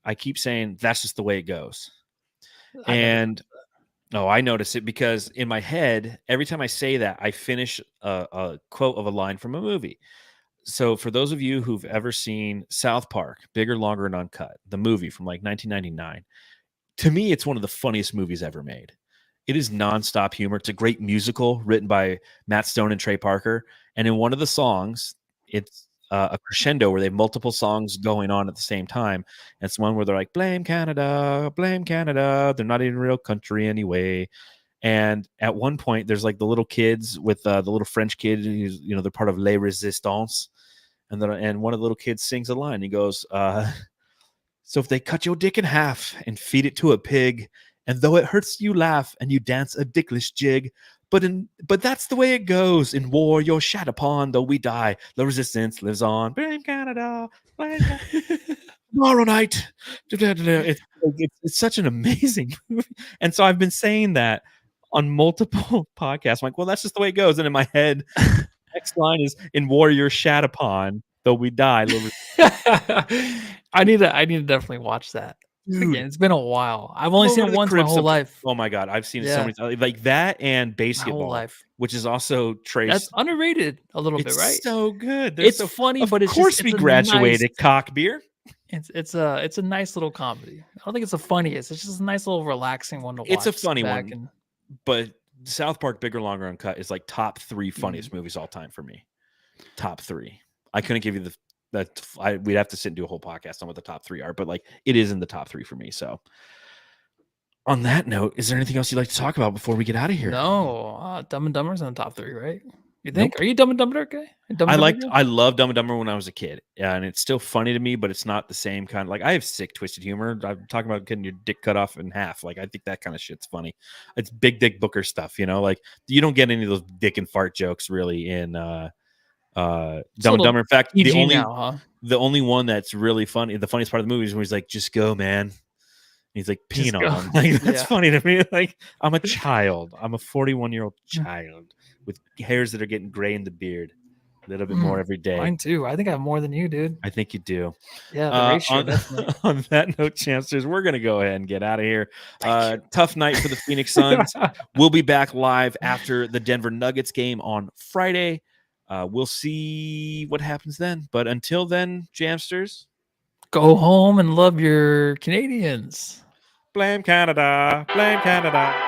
I keep saying that's just the way it goes. I notice it because in my head, every time I say that, I finish a quote of a line from a movie. So for those of you who've ever seen South Park, Bigger, Longer, and Uncut, the movie from like 1999, to me, it's one of the funniest movies ever made. It is nonstop humor. It's a great musical written by Matt Stone and Trey Parker. And in one of the songs, it's a crescendo where they have multiple songs going on at the same time. And it's one where they're like, blame Canada, blame Canada. They're not even a real country anyway. And at one point, there's like the little kids with the little French kid, who's, they're part of Les Resistance. And one of the little kids sings a line. He goes, so if they cut your dick in half and feed it to a pig, and though it hurts, you laugh and you dance a dickless jig. But that's the way it goes. In war, you're shat upon, though we die. The resistance lives on. Blame Canada. Blame Canada. Tomorrow night. It's such an amazing movie. And so I've been saying that on multiple podcasts. I'm like, well, that's just the way it goes. And in my head, next line is, in war, you're shat upon, though we die. I need to definitely watch that. Dude, again, it's been a while. I've only seen it once my whole life. Oh my God. I've seen it so many times. Like that and Bates-Diop, which is also Trace. That's underrated a little bit, right? It's so good. It's funny, but it's of course we graduated cock beer. It's a nice little comedy. I don't think it's the funniest. It's just a nice little relaxing one to watch. It's a funny one, but South Park, Bigger, Longer, Uncut is like top 3 funniest movies all time for me. Top 3. I couldn't give you we'd have to sit and do a whole podcast on what the top 3 are, but like it is in the top 3 for me. So on that note, is there anything else you'd like to talk about before we get out of here? No, Dumb and Dumber's in the top 3, right? You think? Nope. Are you Dumb and Dumber guy? I love Dumb and Dumber when I was a kid, and it's still funny to me, but it's not the same kind of like I have sick twisted humor. I'm talking about getting your dick cut off in half. Like I think that kind of shit's funny. It's big dick Booker stuff, like you don't get any of those dick and fart jokes really in Dumb and Dumber. In fact, the only one that's really funny, the funniest part of the movie is when he's like, "Just go, man." And he's like peeing on him. Like that's funny to me. Like I'm a child. I'm a 41-year-old child with hairs that are getting gray in the beard. A little bit more every day. Mine too. I think I have more than you, dude. I think you do. Yeah, the ratio. On that note, Chancellors, we're going to go ahead and get out of here. Tough night for the Phoenix Suns. We'll be back live after the Denver Nuggets game on Friday. We'll see what happens then. But until then, Jamsters, go home and love your Canadians. Blame Canada. Blame Canada.